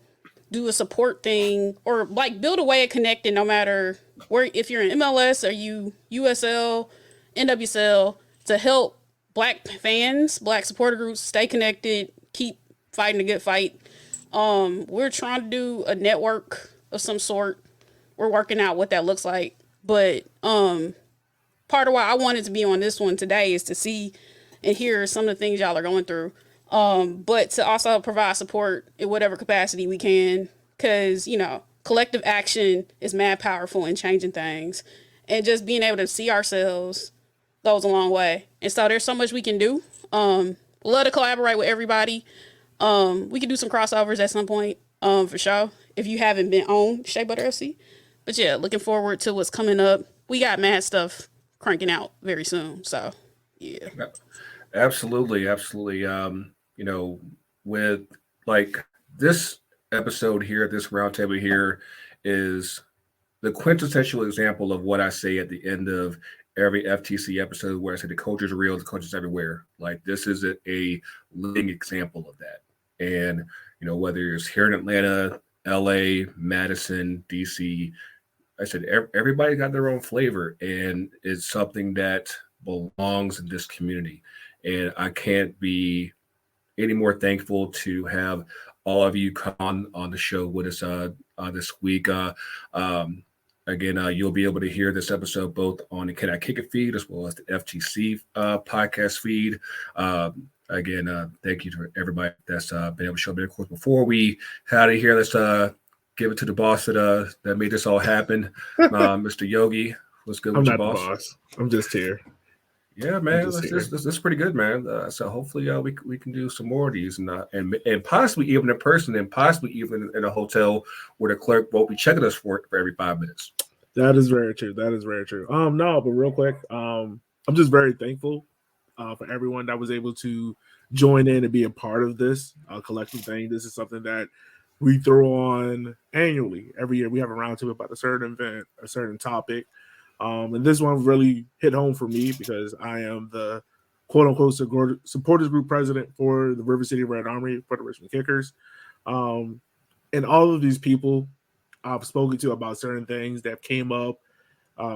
do a support thing or like build a way of connecting no matter where, if you're in MLS or you USL, NWSL, to help Black fans, Black supporter groups stay connected, keep fighting a good fight. We're trying to do a network of some sort. We're working out what that looks like. But part of why I wanted to be on this one today is to see and hear some of the things y'all are going through. But to also provide support in whatever capacity we can, because, collective action is mad powerful in changing things, and just being able to see ourselves goes a long way. And so there's so much we can do. Love to collaborate with everybody. We could do some crossovers at some point, for sure, if you haven't been on Shea Butter FC. But yeah, looking forward to what's coming up. We got mad stuff cranking out very soon. So yeah. Absolutely. With like this episode here, this roundtable here is the quintessential example of what I say at the end of every FTC episode, where I say the culture's real, the culture's everywhere. Like this is a living example of that. And, whether it's here in Atlanta, LA, Madison, DC, I said, everybody got their own flavor, and it's something that belongs in this community. And I can't be any more thankful to have all of you come on the show with us this week. Again, you'll be able to hear this episode both on the Can I Kick It feed as well as the FTC podcast feed. Again, thank you to everybody that's been able to show up. Of course, before we had it here, let's give it to the boss that made this all happen, Mr. Yogi. What's good with you, boss? I'm not the boss. I'm just here. Yeah, man, this is pretty good, man. So hopefully, we can do some more of these, and possibly even in person, and possibly even in a hotel where the clerk won't be checking us for every 5 minutes. That is very true. No, but real quick, I'm just very thankful for everyone that was able to join in and be a part of this collective thing. This is something that we throw on annually. Every year we have a roundtable about a certain event, a certain topic. And this one really hit home for me because I am the quote-unquote supporters group president for the River City Red Army for the Richmond Kickers. And all of these people I've spoken to about certain things that came up.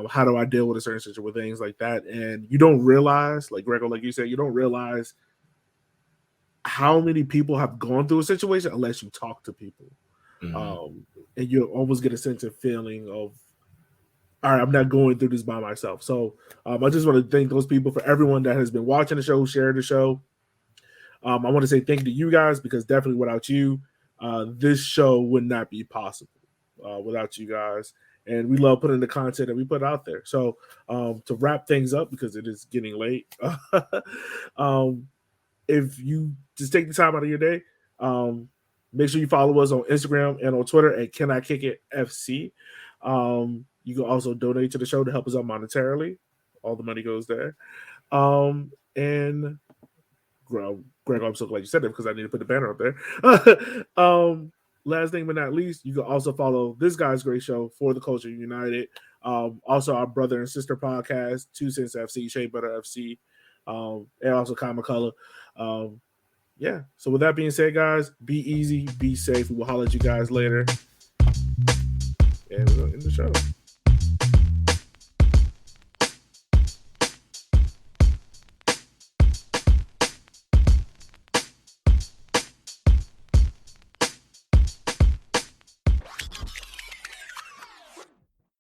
How do I deal with a certain situation with things like that? And you don't realize, like Gregor, like you said, you don't realize how many people have gone through a situation unless you talk to people. Mm-hmm. And you almost get a sense of feeling of, all right, I'm not going through this by myself. So I just want to thank those people, for everyone that has been watching the show, sharing the show. I want to say thank you to you guys, because definitely without you, this show would not be possible without you guys. And we love putting the content that we put out there. So to wrap things up, because it is getting late, if you just take the time out of your day, Make sure you follow us on Instagram and on Twitter at Can I Kick It FC. You can also donate to the show to help us out monetarily. All the money goes there. And Greg, I'm so glad you said that because I need to put the banner up there. Last thing but not least, you can also follow this guy's great show, For the Culture United. Also our brother and sister podcast, 2 Cents FC, Shea Butter FC, and also Kyle McCullough. Yeah. So with that being said, guys, be easy, be safe. We will holler at you guys later. And we're going to end the show.